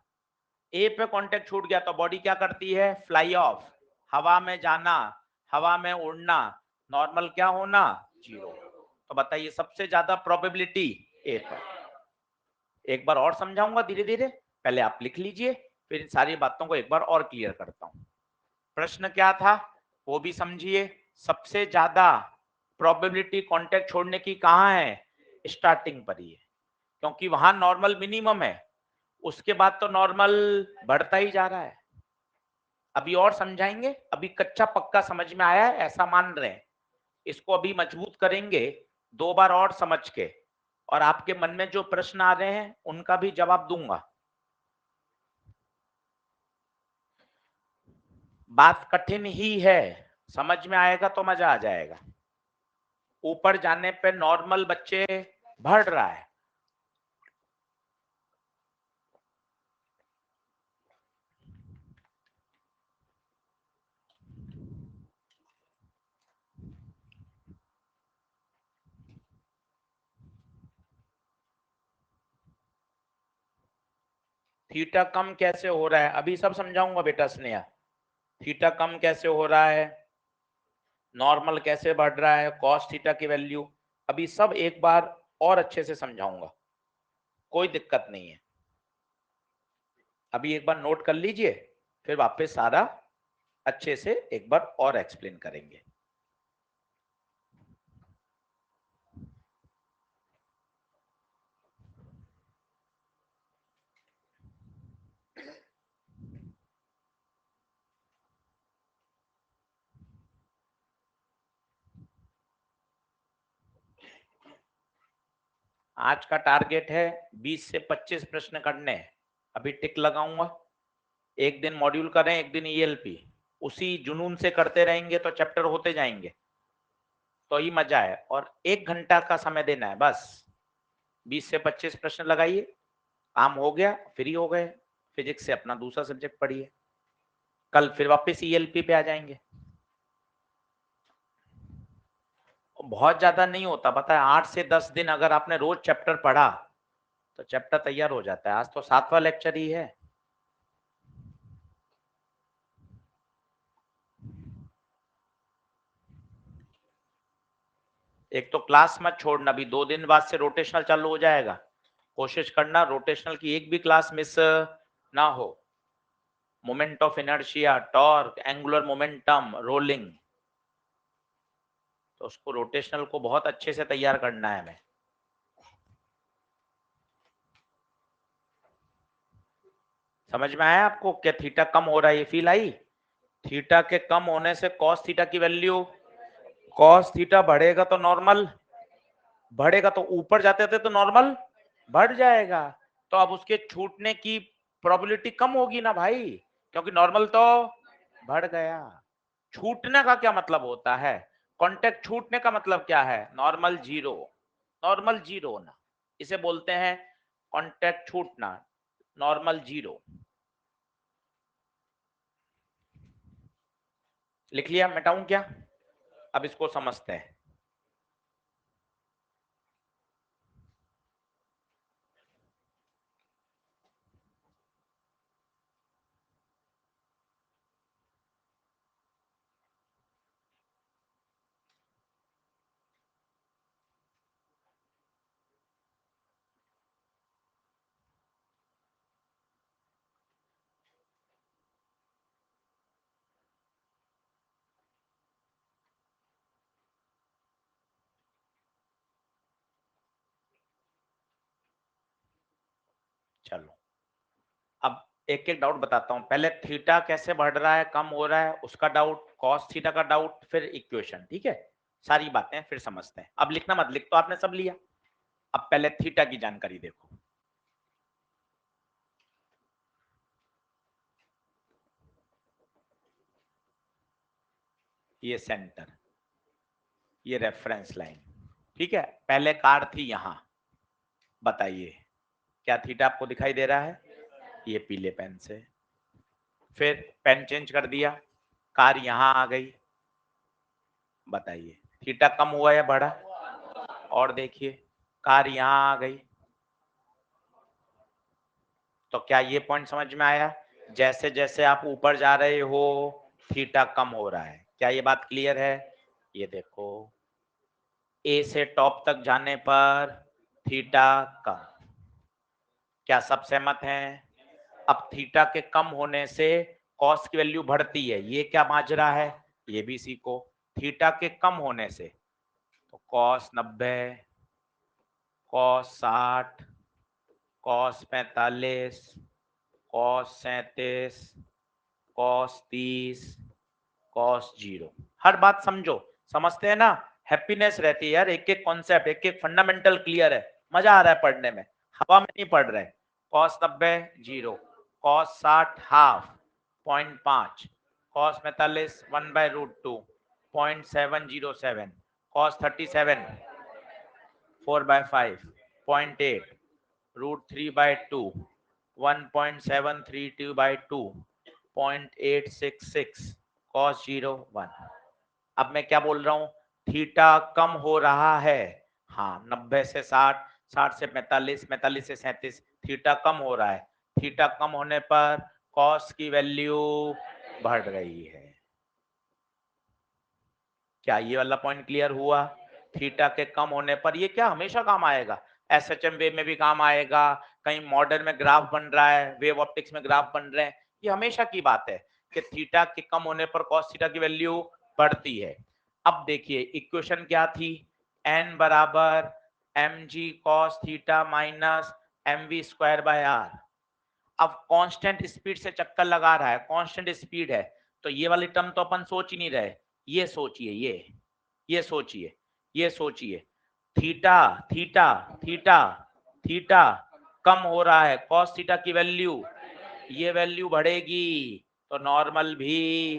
[SPEAKER 1] ए पे कांटेक्ट छूट गया तो बॉडी क्या करती है? फ्लाई ऑफ, हवा में जाना, हवा में उड़ना, नॉर्मल क्या होना? जीरो। तो बताइए सबसे ज्यादा प्रोबेबिलिटी ए पर। एक बार और समझाऊंगा धीरे धीरे, पहले आप लिख लीजिए, फिर इन सारी बातों को एक बार और क्लियर करता हूं। प्रश्न क्या था वो भी समझिए। सबसे ज्यादा प्रोबेबिलिटी कांटेक्ट छोड़ने की कहां है? स्टार्टिंग पर ही है, क्योंकि वहां नॉर्मल मिनिमम है, उसके बाद तो नॉर्मल बढ़ता ही जा रहा है। अभी और समझाएंगे, अभी कच्चा पक्का समझ में आया है ऐसा मान रहे हैं, इसको अभी मजबूत करेंगे 2 बार और समझ के, और आपके मन में जो प्रश्न आ रहे हैं उनका भी जवाब दूंगा। बात कठिन ही है, समझ में आएगा तो मजा आ जाएगा। ऊपर जाने पे नॉर्मल बच्चे बढ़ रहा है, थीटा कम कैसे हो रहा है अभी सब समझाऊंगा बेटा स्नेहा। थीटा कम कैसे हो रहा है, नॉर्मल कैसे बढ़ रहा है, कॉस थीटा की वैल्यू, अभी सब एक बार और अच्छे से समझाऊंगा, कोई दिक्कत नहीं है। अभी एक बार नोट कर लीजिए, फिर वापस सारा अच्छे से एक बार और एक्सप्लेन करेंगे। आज का टारगेट है 20 से 25 प्रश्न करने हैं। अभी टिक लगाऊंगा, एक दिन मॉड्यूल करें, एक दिन ईएलपी, उसी जुनून से करते रहेंगे तो चैप्टर होते जाएंगे, तो ही मजा है। और 1 घंटा का समय देना है बस। 20 से 25 प्रश्न लगाइए, काम हो गया, फ्री हो गए, फिजिक्स से अपना दूसरा सब्जेक्ट पढ़िए, कल फिर वापस ईएलपी पे आ जाएंगे। बहुत ज्यादा नहीं होता, पता है, 8 से 10 दिन अगर आपने रोज चैप्टर पढ़ा तो चैप्टर तैयार हो जाता है। आज तो 7वां लेक्चर ही है। एक तो क्लास मत छोड़ना, अभी 2 दिन बाद से रोटेशनल चालू हो जाएगा, कोशिश करना रोटेशनल की एक भी क्लास मिस ना हो। Moment of inertia, torque, angular momentum, rolling, तो उसको रोटेशनल को बहुत अच्छे से तैयार करना है हमें। समझ में आया आपको? क्या थीटा कम हो रहा है, ये फील आई? थीटा के कम होने से कॉस थीटा की वैल्यू, कॉस थीटा बढ़ेगा तो नॉर्मल बढ़ेगा, तो ऊपर जाते थे तो नॉर्मल बढ़ जाएगा, तो अब उसके छूटने की प्रोबेबिलिटी कम होगी ना भाई, क्योंकि नॉर्मल तो बढ़ गया। छूटने का क्या मतलब होता है? कांटेक्ट छूटने का मतलब क्या है? नॉर्मल जीरो, नॉर्मल जीरो होना, इसे बोलते हैं कांटेक्ट छूटना, नॉर्मल जीरो। लिख लिया, मिटाऊं क्या? अब इसको समझते हैं। चलो, अब एक एक डाउट बताता हूं। पहले थीटा कैसे बढ़ रहा है, कम हो रहा है, उसका डाउट, कॉस थीटा का डाउट, फिर इक्वेशन, ठीक है? सारी बातें फिर समझते हैं। अब लिखना मत, लिख तो आपने सब लिया। अब पहले थीटा की जानकारी देखो। ये सेंटर, ये रेफरेंस लाइन, ठीक है? पहले कार थी यहां, बताइए क्या थीटा आपको दिखाई दे रहा है? ये पीले पेन से, फिर पेन चेंज कर दिया, कार यहां आ गई, बताइए थीटा कम हुआ या बढ़ा? और देखिए, कार यहां आ गई, तो क्या ये पॉइंट समझ में आया? जैसे जैसे आप ऊपर जा रहे हो थीटा कम हो रहा है, क्या ये बात क्लियर है? ये देखो, ए से टॉप तक जाने पर थीटा कम, क्या सब सहमत हैं? अब थीटा के कम होने से कॉस की वैल्यू बढ़ती है, ये क्या माजरा है, ये भी सीखो। थीटा के कम होने से तो cos 90, cos 60, cos 45, cos 37, cos 30, cos 0। हर बात समझो, समझते हैं ना? हैप्पीनेस रहती है यार, एक एक कॉन्सेप्ट, एक एक फंडामेंटल क्लियर है, मजा आ रहा है पढ़ने में, हवा में नहीं पढ़ रहे। Cos 90 0, cos 60 half 0.5, cos 45 1/√2 0.707, cos 37 4/5 0.8, √3/2 1.732/2 0.866, cos 0 1। अब मैं क्या बोल रहा हूं? थीटा कम हो रहा है, हाँ 90 से 60, 60 से 45, 45 से 37, थीटा कम हो रहा है। थीटा कम होने पर कॉस की वैल्यू बढ़ रही है। क्या ये वाला पॉइंट क्लियर हुआ? थीटा के कम होने पर ये क्या हमेशा काम आएगा, एसएचएम वेव में भी काम आएगा, कहीं मॉडर्न में ग्राफ बन रहा है, वेव ऑप्टिक्स में ग्राफ बन रहे हैं, ये हमेशा की बात है कि थीटा के कम होने पर कॉस थीटा की वैल्यू बढ़ती है। अब देखिए इक्वेशन क्या थी, n बराबर mg cos theta minus mv square bye r। अब कांस्टेंट स्पीड से चक्कर लगा रहा है, कांस्टेंट स्पीड है, तो ये वाली टर्म तो अपन सोच ही नहीं रहे, ये सोचिए, ये सोचिए, ये सोचिए, थीटा थीटा थीटा थीटा कम हो रहा है, कॉस थीटा की वैल्यू, ये वैल्यू बढ़ेगी तो नॉर्मल भी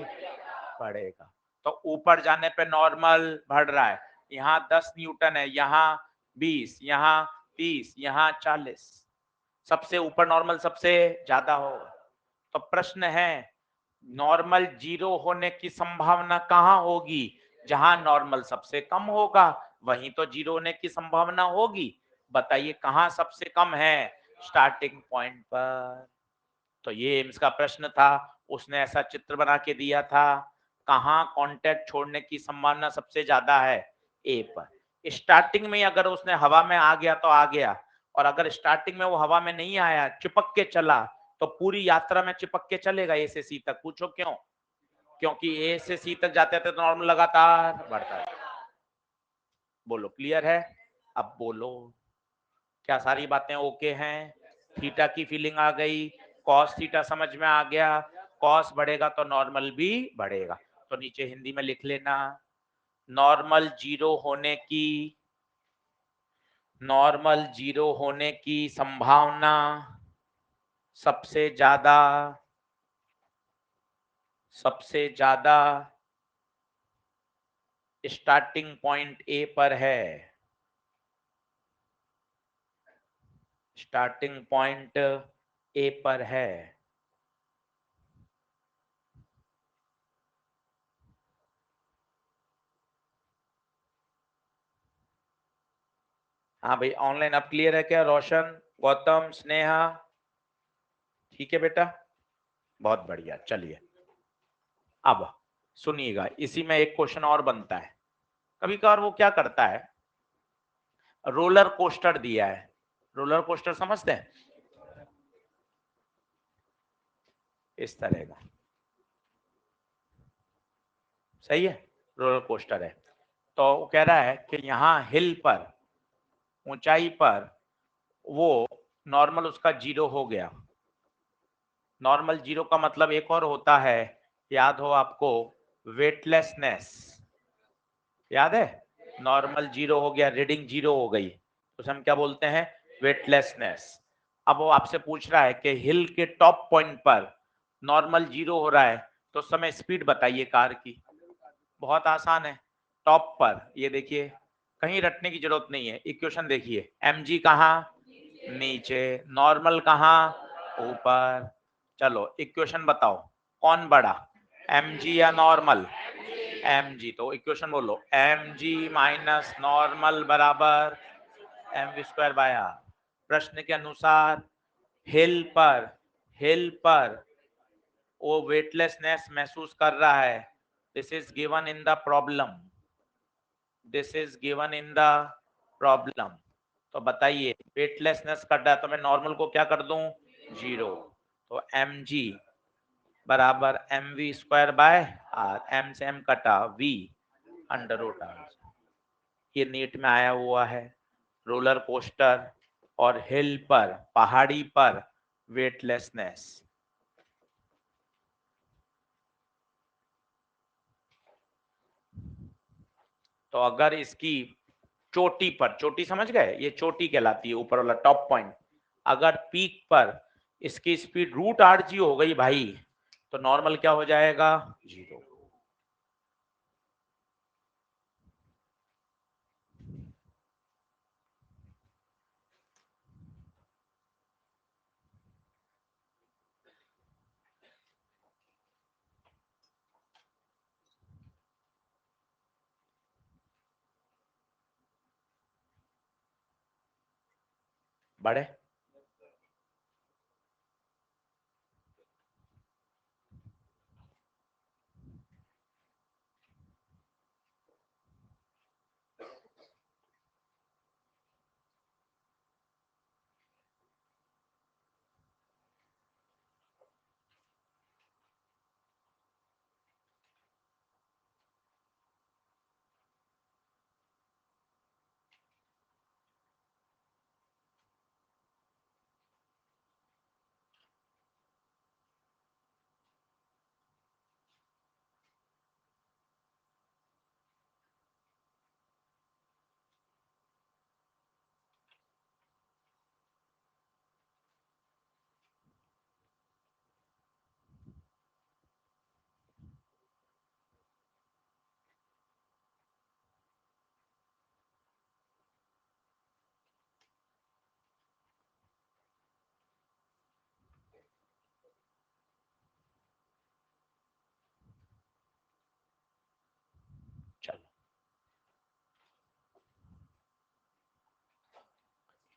[SPEAKER 1] बढ़ेगा। तो ऊपर जाने पे नॉर्मल बढ़ रहा है, यहाँ 10 न्यूटन है, यहाँ 20, यहाँ 30, यहाँ 40, सबसे ऊपर नॉर्मल सबसे ज्यादा होगा। तो प्रश्न है नॉर्मल जीरो होने की संभावना कहाँ होगी, जहां नॉर्मल सबसे कम होगा वहीं तो जीरो होने की संभावना होगी। बताइए कहाँ सबसे कम है, स्टार्टिंग पॉइंट पर। तो ये एम्स का प्रश्न था, उसने ऐसा चित्र बना के दिया था, कहाँ कांटेक्ट छोड़ने की संभावना सबसे ज्यादा है, ए पर। स्टार्टिंग में अगर उसने हवा में आ गया तो आ गया, और अगर स्टार्टिंग में वो हवा में नहीं आया, चिपक के चला, तो पूरी यात्रा में चिपक के चलेगा ए से सी तक। पूछो क्यों, क्योंकि ए से सी तक जाते थे तो नॉर्मल लगातार बढ़ता है। बोलो क्लियर है, अब बोलो क्या सारी बातें ओके हैं, थीटा की फीलिंग आ गई, कॉस थीटा समझ में आ गया, कॉस बढ़ेगा तो नॉर्मल भी बढ़ेगा। तो नीचे हिंदी में लिख लेना, नॉर्मल जीरो होने की संभावना सबसे ज्यादा स्टार्टिंग पॉइंट ए पर है, स्टार्टिंग पॉइंट ए पर है। हाँ भाई ऑनलाइन अब क्लियर है क्या, रोशन, गौतम, स्नेहा, ठीक है बेटा, बहुत बढ़िया। चलिए अब सुनिएगा, इसी में एक क्वेश्चन और बनता है। कभी कभार वो क्या करता है, रोलर कोस्टर दिया है, रोलर कोस्टर समझते हैं, इस तरह का, सही है, रोलर कोस्टर है। तो वो कह रहा है कि यहाँ हिल पर, ऊंचाई पर वो नॉर्मल उसका जीरो हो गया। नॉर्मल जीरो का मतलब एक और होता है, याद हो आपको, वेटलेसनेस, याद है, नॉर्मल जीरो हो गया, रीडिंग जीरो हो गई, तो हम क्या बोलते हैं, वेटलेसनेस। अब वो आपसे पूछ रहा है कि हिल के टॉप पॉइंट पर नॉर्मल जीरो हो रहा है, तो उस समय स्पीड बताइए कार की। बहुत आसान है, टॉप पर ये देखिए, कहीं रटने की जरूरत नहीं है, इक्वेशन देखिए, mg कहाँ, नीचे, नॉर्मल कहाँ, ऊपर। चलो इक्वेशन बताओ, कौन बड़ा, mg या नॉर्मल, mg, तो इक्वेशन बोलो, mg माइनस नॉर्मल बराबर mv स्क्वायर बाय आर। प्रश्न के अनुसार हिल पर वो वेटलेसनेस महसूस कर रहा है, this is given in the problem, this is given in the problem. तो बताइए वेटलेसनेस कर रहा है, तो मैं नॉर्मल को क्या कर दूं, जीरो, तो mg बराबर mv square by r, m से m कटा, v अंडर रूट आर। ये नीट में आया हुआ है, रोलर कोस्टर और हिल पर, पहाड़ी पर वेटलेसनेस। तो अगर इसकी चोटी पर, चोटी समझ गए, ये चोटी कहलाती है, ऊपर वाला टॉप पॉइंट, अगर पीक पर इसकी स्पीड रूट आर जी हो गई भाई, तो नॉर्मल क्या हो जाएगा, जीरो। बढ़े,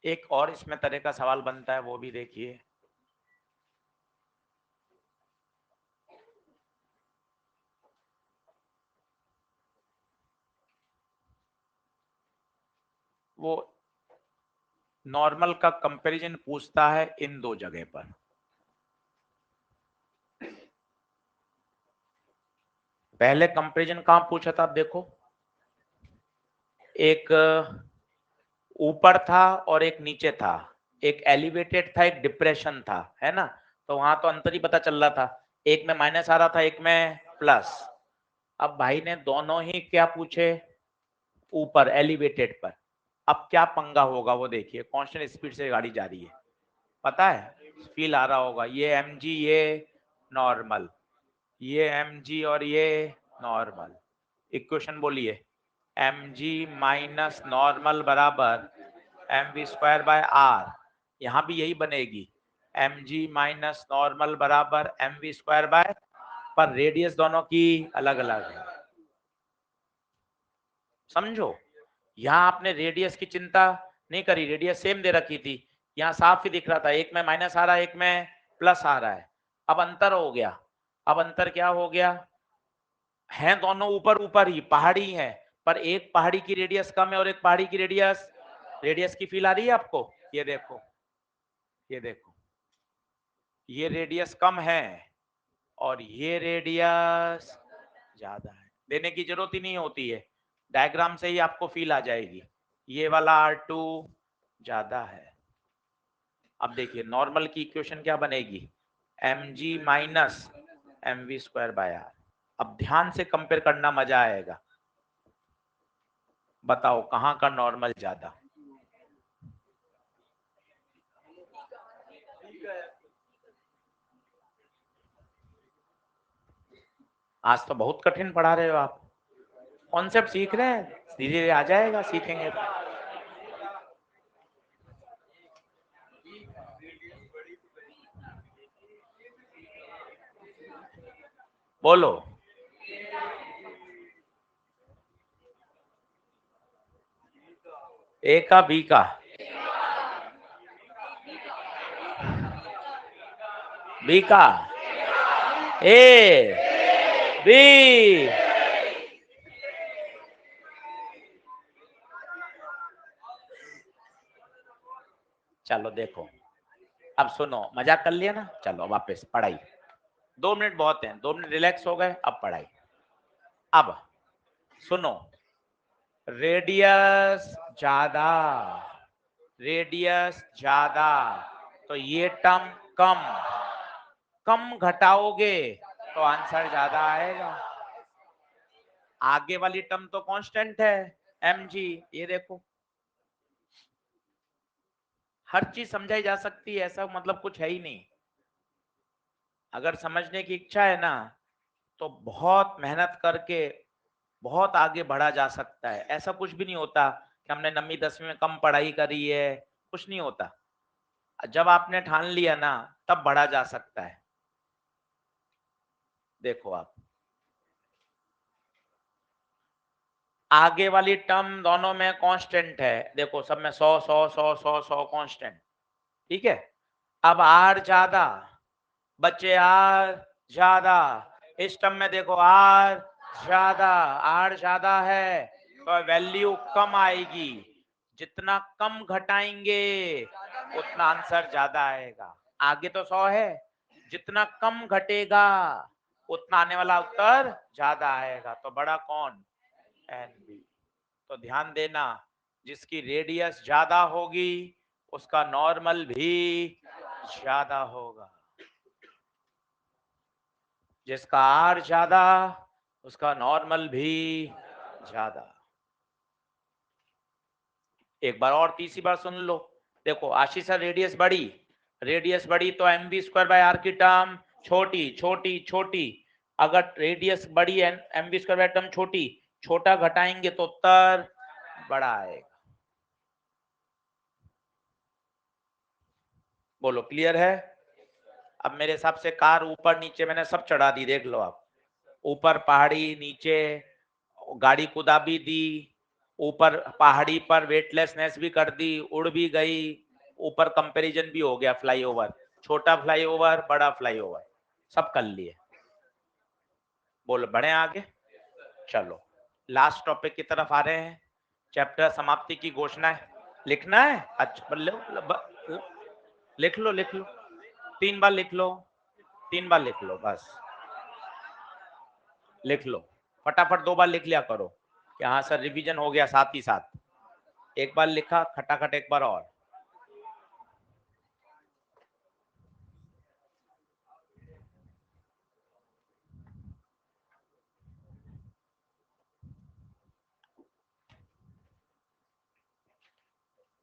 [SPEAKER 1] एक और इसमें तरह का सवाल बनता है, वो भी देखिए। वो नॉर्मल का कंपैरिजन पूछता है इन दो जगह पर। पहले कंपैरिजन कहां पूछा था आप देखो, एक ऊपर था और एक नीचे था, एक एलिवेटेड था एक डिप्रेशन था, है ना। तो वहां तो अंतर ही पता चल रहा था, एक में माइनस आ रहा था एक में प्लस। अब भाई ने दोनों ही क्या पूछे, ऊपर एलिवेटेड पर। अब क्या पंगा होगा वो देखिए, कांस्टेंट स्पीड से गाड़ी जा रही है, पता है, फील आ रहा होगा। ये mg, ये नॉर्मल, ये mg और ये नॉर्मल। इक्वेशन बोलिए, mg माइनस नॉर्मल बराबर mv स्क्वायर बाय r। यहां भी यही बनेगी, mg माइनस नॉर्मल बराबर mv स्क्वायर बाय, पर रेडियस दोनों की अलग अलग है, समझो। यहाँ आपने रेडियस की चिंता नहीं करी, रेडियस सेम दे रखी थी, यहाँ साफ ही दिख रहा था, एक में माइनस आ रहा है एक में प्लस आ रहा है। अब अंतर हो गया, अब अंतर क्या हो गया, हैं दोनों ऊपर ऊपर ही, पहाड़ी है, पर एक पहाड़ी की रेडियस कम है और एक पहाड़ी की रेडियस, रेडियस की फील आ रही है आपको, ये देखो, ये देखो, ये रेडियस कम है और ये रेडियस ज्यादा है। देने की जरूरत ही नहीं होती है, डायग्राम से ही आपको फील आ जाएगी, ये वाला R2 ज्यादा है। अब देखिए नॉर्मल की इक्वेशन क्या बनेगी, mg minus mv square bye r। अब ध्यान से कंपेयर करना, मजा आएगा। बताओ कहां का नॉर्मल ज्यादा, आज तो बहुत कठिन पढ़ा रहे हो आप, कॉन्सेप्ट सीख रहे हैं, धीरे धीरे आ जाएगा, सीखेंगे तो। बोलो, ए का बी का, बी का, ए बी, चलो देखो, अब सुनो, मजाक कर लिया ना, चलो वापस पढ़ाई। 2 मिनट बहुत है, 2 मिनट रिलैक्स हो गए, अब पढ़ाई। अब सुनो, रेडियस ज्यादा, रेडियस ज्यादा, तो ये टर्म कम, कम घटाओगे तो आंसर ज्यादा आएगा। आगे वाली टर्म तो कांस्टेंट है mg, ये देखो, हर चीज समझाई जा सकती है, ऐसा मतलब कुछ है ही नहीं। अगर समझने की इच्छा है ना, तो बहुत मेहनत करके बहुत आगे बढ़ा जा सकता है। ऐसा कुछ भी नहीं होता कि हमने 9वीं 10वीं में कम पढ़ाई करी है, कुछ नहीं होता। जब आपने ठान लिया ना, तब बढ़ा जा सकता है। देखो आप, आगे वाली टर्म दोनों में कांस्टेंट है, देखो सब में 100 100 100 100 100 कांस्टेंट, ठीक है। अब आर ज्यादा, बच्चे आर ज्यादा, इस टर्म में देखो आर ज्यादा, आर ज्यादा है तो वैल्यू कम आएगी, जितना कम घटाएंगे उतना आंसर ज्यादा आएगा। आगे तो 100 है, जितना कम घटेगा उतना आने वाला उत्तर ज्यादा आएगा, तो बड़ा कौन, एनबी। तो ध्यान देना, जिसकी रेडियस ज्यादा होगी उसका नॉर्मल भी ज्यादा होगा, जिसका आर ज्यादा उसका नॉर्मल भी ज्यादा। एक बार और तीसरी बार सुन लो, देखो आशीष सर, रेडियस बढ़ी, रेडियस बढ़ी तो m b square by r की टर्म छोटी छोटी छोटी, अगर रेडियस बढ़ी है m b square by term छोटी, छोटा घटाएंगे तो उत्तर बड़ा आएगा। बोलो क्लियर है। अब मेरे हिसाब से कार ऊपर नीचे मैंने सब चढ़ा दी, देख लो आप, ऊपर पहाड़ी, नीचे गाड़ी कुदा भी दी, ऊपर पहाड़ी पर वेटलेसनेस भी कर दी, उड़ भी गई, ऊपर कंपैरिजन भी हो गया, फ्लाईओवर, छोटा फ्लाईओवर, बड़ा फ्लाईओवर, सब कर लिए। बोलो बढ़े आगे। चलो लास्ट टॉपिक की तरफ आ रहे हैं। चैप्टर समाप्ति की घोषणा है, लिखना है? अच्छा लिख लो, लिख लो, 3 बार लिख लो, 3 बार लिख लो, बस लिख लो फटाफट, 2 बार लिख लिया करो कि हाँ सर रिवीजन हो गया साथ ही साथ। एक बार लिखा खटाखट, एक बार और।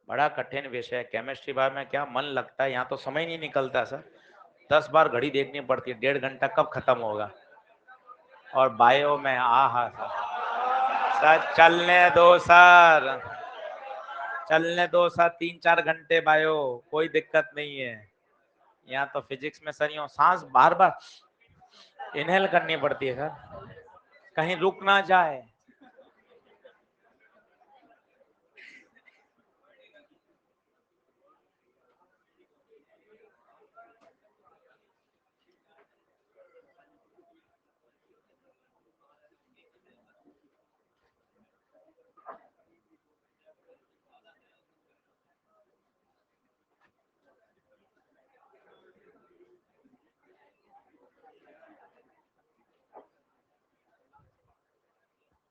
[SPEAKER 1] बड़ा कठिन विषय है केमिस्ट्री बार में, क्या मन लगता है यहाँ तो समय नहीं निकलता सर, 10 बार घड़ी देखनी पड़ती है, 1.5 घंटा कब खत्म होगा। और बायो में सर, सर चलने दो सर, चलने दो सर, 3-4 घंटे बायो, कोई दिक्कत नहीं है। यहाँ तो फिजिक्स में सर सांस बार बार इनहेल करनी पड़ती है सर, कहीं रुक ना जाए।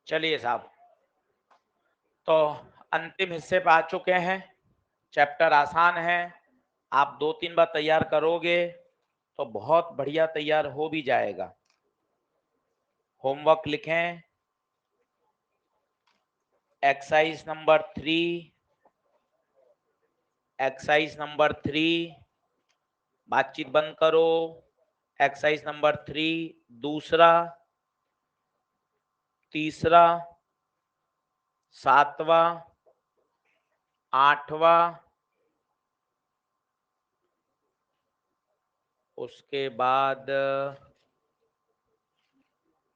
[SPEAKER 1] चलिए साहब, तो अंतिम हिस्से पे आ चुके हैं। चैप्टर आसान है, आप 2-3 बार तैयार करोगे तो बहुत बढ़िया तैयार हो भी जाएगा। होमवर्क लिखें, एक्सरसाइज नंबर 3, एक्सरसाइज नंबर 3, बातचीत बंद करो। एक्सरसाइज नंबर 3, दूसरा, तीसरा, 7वां, 8वां, उसके बाद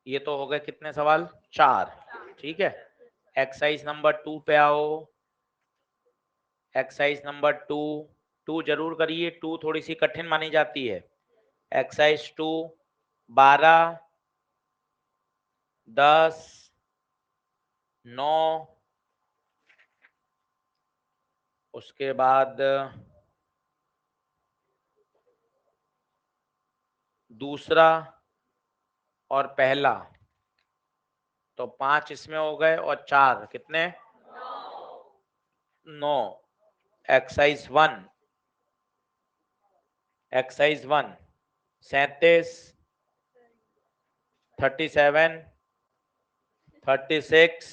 [SPEAKER 1] ये तो हो गए कितने सवाल, 4, ठीक है। एक्सरसाइज नंबर 2 पे आओ। एक्सरसाइज नंबर 2 जरूर करिए, 2 थोड़ी सी कठिन मानी जाती है। एक्सरसाइज 2, 12, 10, 9, उसके बाद दूसरा और पहला, तो 5 इसमें हो गए, और 4 कितने, 9। एक्सरसाइज 1, एक्सरसाइज 1, 37, 37, 36,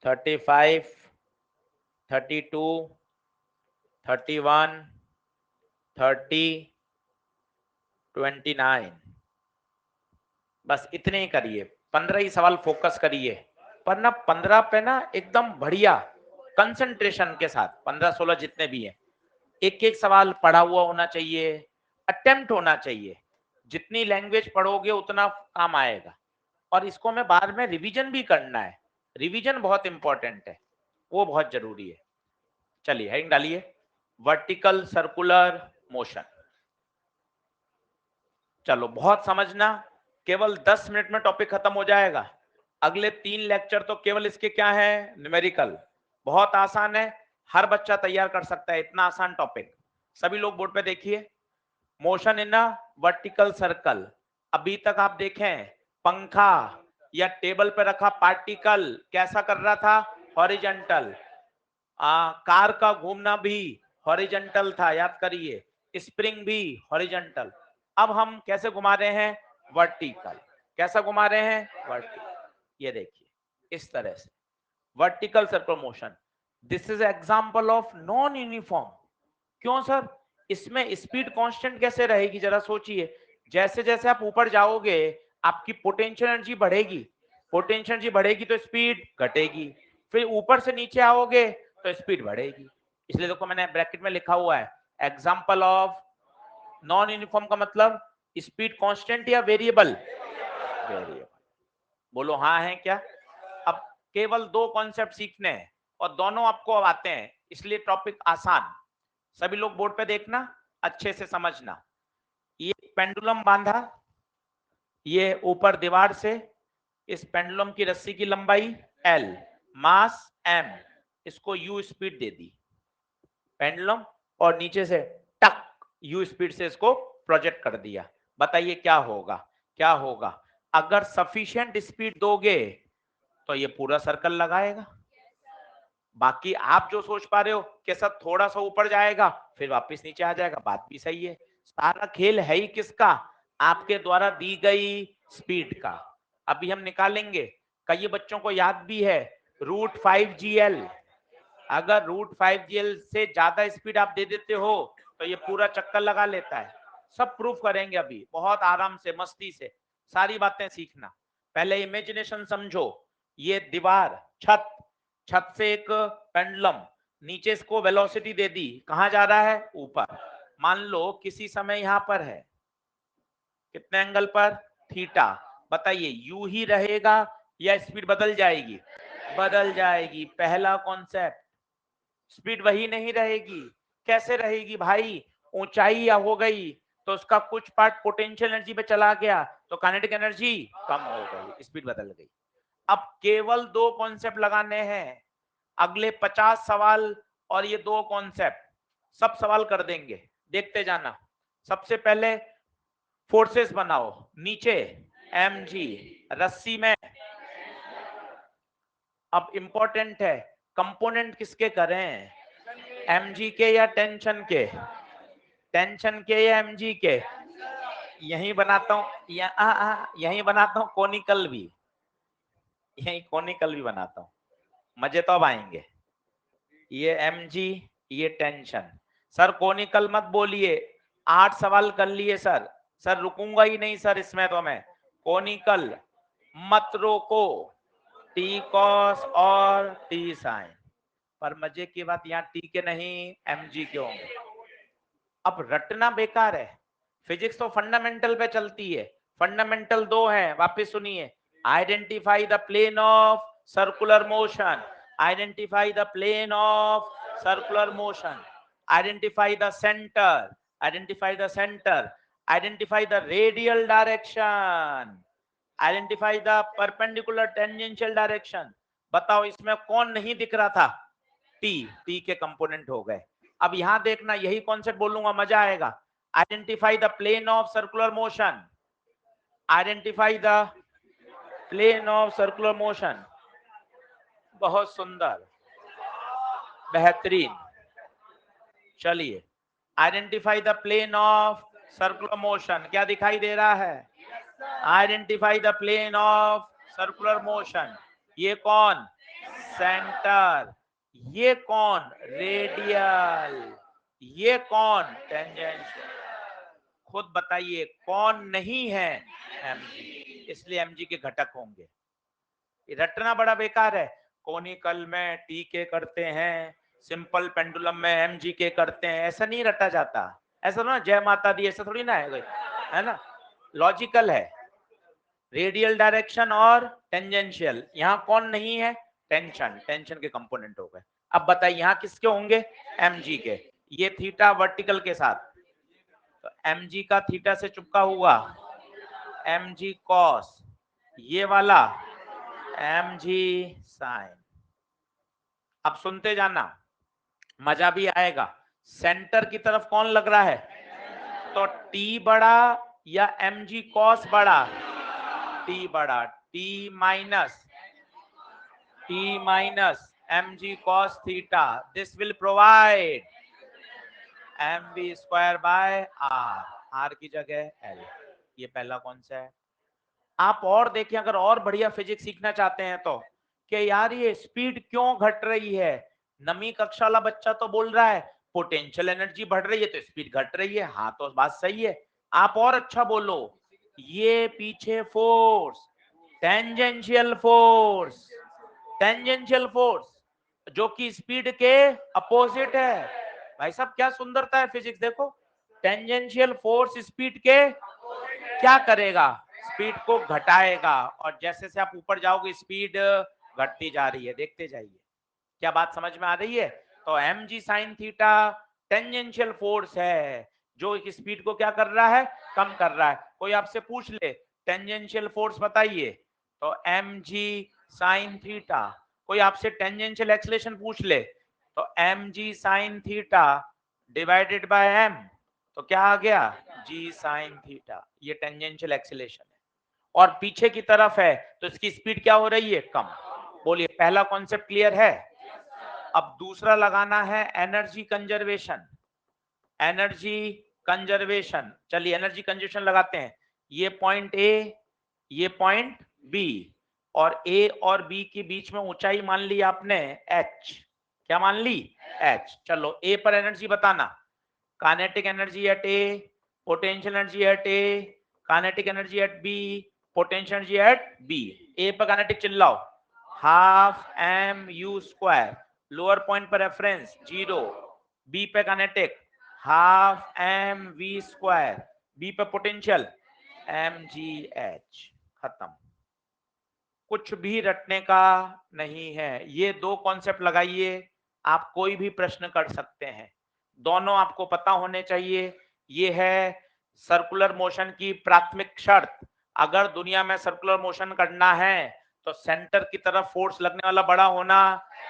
[SPEAKER 1] 35, 32, 31, 30, 29, बस इतने ही करिए, 15 ही सवाल फोकस करिए। पर ना 15 पे ना एकदम बढ़िया कंसंट्रेशन के साथ, 15-16 जितने भी हैं, एक एक सवाल पढ़ा हुआ होना चाहिए, अटेम्प्ट होना चाहिए। जितनी लैंग्वेज पढ़ोगे उतना काम आएगा। और इसको हमें बाद में रिवीजन भी करना है, रिवीजन बहुत इंपॉर्टेंट है, वो बहुत जरूरी है। चलिए हेडिंग डालिए, वर्टिकल सर्कुलर मोशन। चलो बहुत समझना, केवल 10 मिनट में टॉपिक खत्म हो जाएगा। अगले 3 लेक्चर तो केवल इसके क्या है, न्यूमेरिकल, बहुत आसान है, हर बच्चा तैयार कर सकता है, इतना आसान टॉपिक। सभी लोग बोर्ड पे देखिए, motion in a vertical circle. अभी तक आप देखें पंखा या टेबल पे रखा पार्टिकल कैसा कर रहा था, हॉरिजॉन्टल। कार का घूमना भी हॉरिजॉन्टल था, याद करिए, स्प्रिंग भी हॉरिजॉन्टल। अब हम कैसे घुमा रहे हैं, वर्टिकल। कैसा घुमा रहे हैं, वर्टिकल। ये देखिए इस तरह से vertical circular motion. This is example of non uniform. क्यों सर, इसमें स्पीड कांस्टेंट कैसे रहेगी, जरा सोचिए। जैसे जैसे आप ऊपर जाओगे आपकी पोटेंशियल एनर्जी बढ़ेगी, पोटेंशियल एनर्जी बढ़ेगी तो स्पीड घटेगी, फिर ऊपर से नीचे आओगे तो स्पीड बढ़ेगी। इसलिए देखो मैंने ब्रैकेट में लिखा हुआ है, एग्जांपल ऑफ नॉन यूनिफॉर्म का मतलब स्पीड कांस्टेंट या वेरिएबल, वेरिएबल। बोलो हाँ है क्या। अब केवल 2 कॉन्सेप्ट सीखने हैं और दोनों आपको अब आते हैं, इसलिए टॉपिक आसान। सभी लोग बोर्ड पे देखना, अच्छे से समझना। ये पेंडुलम बांधा, ये ऊपर दीवार से, इस पेंडुलम की रस्सी की लंबाई L, मास M, इसको U स्पीड दे दी पेंडुलम, और नीचे से टक U स्पीड से इसको प्रोजेक्ट कर दिया। बताइए क्या होगा? क्या होगा? अगर सफिशिएंट स्पीड दोगे तो ये पूरा सर्कल लगाएगा। बाकी आप जो सोच पा रहे हो कि सर थोड़ा सा ऊपर जाएगा फिर वापस नीचे आ जाएगा, बात भी सही है। सारा खेल है ही किसका? आपके द्वारा दी गई स्पीड का। अभी हम निकालेंगे, कई बच्चों को याद भी है √5GL। अगर √5GL से ज्यादा स्पीड आप दे देते हो तो ये पूरा चक्कर लगा लेता है। सब प्रूफ करेंगे अभी, बहुत आराम से, मस्ती से, सारी बातें सीखना। पहले इमेजिनेशन समझो, ये दीवार, छत, छत से एक पेंडुलम, नीचे इसको वेलोसिटी दे दी, कहां जा रहा है? ऊपर। मान लो किसी समय यहां पर है, कितने एंगल पर? थीटा। बताइए यू ही रहेगा या स्पीड बदल जाएगी? बदल जाएगी। पहला कॉन्सेप्ट, स्पीड वही नहीं रहेगी। कैसे रहेगी भाई? ऊंचाई या हो गई तो उसका कुछ पार्ट पोटेंशियल एनर्जी पे चला गया तो काइनेटिक एनर्जी कम हो गई, स्पीड बदल गई। अब केवल 2 कॉन्सेप्ट लगाने हैं, अगले 50 सवाल और ये 2 कॉन्सेप्ट सब सवाल कर देंगे, देखते जाना। सबसे पहले फोर्सेस बनाओ, नीचे mg, रस्सी में। अब इंपॉर्टेंट है, कंपोनेंट किसके करें? mg के या टेंशन के? टेंशन के या mg के? यही बनाता हूं, यही बनाता हूं कोनिकल भी, यही कोनिकल भी बनाता हूं, मजे तो अब आएंगे। ये mg, ये टेंशन। सर कोनिकल मत बोलिए, 8 सवाल कर लिए सर। सर रुकूंगा ही नहीं सर इसमें तो मैं। कोनिकल मत रोको, टी कॉस और टी साइन। पर मजे की बात यहाँ टी के नहीं mg के होंगे। अब रटना बेकार है, फिजिक्स तो फंडामेंटल पे चलती है। फंडामेंटल 2 है, वापस सुनिए। Identify the plane of circular motion, identify the plane of circular motion, identify the centre, identify the centre, identify the radial direction, identify the perpendicular tangential direction. बताओ इसमें कौन नहीं दिख रहा था? टी के कंपोनेंट हो गए। अब यहां देखना, यही कॉन्सेप्ट बोलूंगा, मजा आएगा। Identify the plane of circular motion, identify the plane of circular motion. बहुत सुंदर, बेहतरीन। चलिए, identify the plane of circular motion. क्या दिखाई दे रहा है? Identify the plane of circular motion. ये कौन? सेंटर। ये कौन? रेडियल। ये कौन? टेंजेंशियल। खुद बताइए कौन नहीं है? mg, इसलिए mg के घटक होंगे। रटना बड़ा बेकार है, कोनिकल में टी के करते हैं, सिंपल पेंडुलम में mg के करते हैं, ऐसा नहीं रटा जाता। ऐसा ना जय माता दी, ऐसा थोड़ी ना है ना, लॉजिकल है। रेडियल डायरेक्शन और टेंजेंशियल, यहाँ कौन नहीं है? टेंशन, टेंशन के कंपोनेंट हो गए। अब बताइए यहाँ किसके होंगे? mg के। ये थीटा वर्टिकल के साथ, तो mg का थीटा से चुपका हुआ mg cos, ये वाला mg sin। अब सुनते जाना, मजा भी आएगा। सेंटर की तरफ कौन लग रहा है? तो t बड़ा या mg cos बड़ा? t बड़ा। t minus mg cos theta, this will provide mv square bye r, r की जगह l। ये पहला कौन सा है? आप और देखिए, अगर और बढ़िया फिजिक्स सीखना चाहते हैं तो, कि यार ये स्पीड क्यों घट रही है? नवी कक्षा वाला बच्चा तो बोल रहा है पोटेंशियल एनर्जी बढ़ रही है तो स्पीड घट रही है। हाँ तो बात सही है। आप और अच्छा बोलो, ये पीछे force, tangential force, tangential force जो कि स्पीड के अपोजिट है। भाई साहब क्या सुंदरता है फिजिक्स, देखो। टेंजेंशियल फोर्स स्पीड के क्या करेगा? स्पीड को घटाएगा, और जैसे से आप ऊपर जाओगे स्पीड घटती जा रही है, देखते जाइए। क्या बात समझ में आ रही है? तो mg sin theta tangential force है जो एक स्पीड को क्या कर रहा है, कम कर रहा है। कोई आपसे पूछ ले टेंजेंशियल फोर्स बताइए, तो mg sin थीटा। कोई आपसे टेंजेंशियल एक्सीलरेशन पूछ ले तो mg sin theta divided by m, तो क्या आ गया, g sin थीटा। ये टेंजेंशियल एक्सीलरेशन है और पीछे की तरफ है तो इसकी स्पीड क्या हो रही है, कम। बोलिए पहला कॉन्सेप्ट क्लियर है? अब दूसरा लगाना है एनर्जी कंजर्वेशन। एनर्जी कंजर्वेशन, चलिए एनर्जी कंजर्वेशन लगाते हैं। ये पॉइंट ए, ये पॉइंट बी, और ए और बी के बीच में ऊंचाई मान ली आपने h। क्या मान ली, h। चलो ए पर एनर्जी बताना। Kinetic energy at A, potential energy at A, kinetic energy at B, potential energy at B. A पर काइनेटिक चिल्लाओ, half M U square. Lower point पर रेफरेंस 0। बी पे kinetic half M V square, B पे पोटेंशियल एम जी एच। खत्म, कुछ भी रटने का नहीं है। ये दो कॉन्सेप्ट लगाइए, आप कोई भी प्रश्न कर सकते हैं, दोनों आपको पता होने चाहिए। ये है सर्कुलर मोशन की प्राथमिक शर्त। अगर दुनिया में सर्कुलर मोशन करना है तो सेंटर की तरफ फोर्स लगने वाला बड़ा होना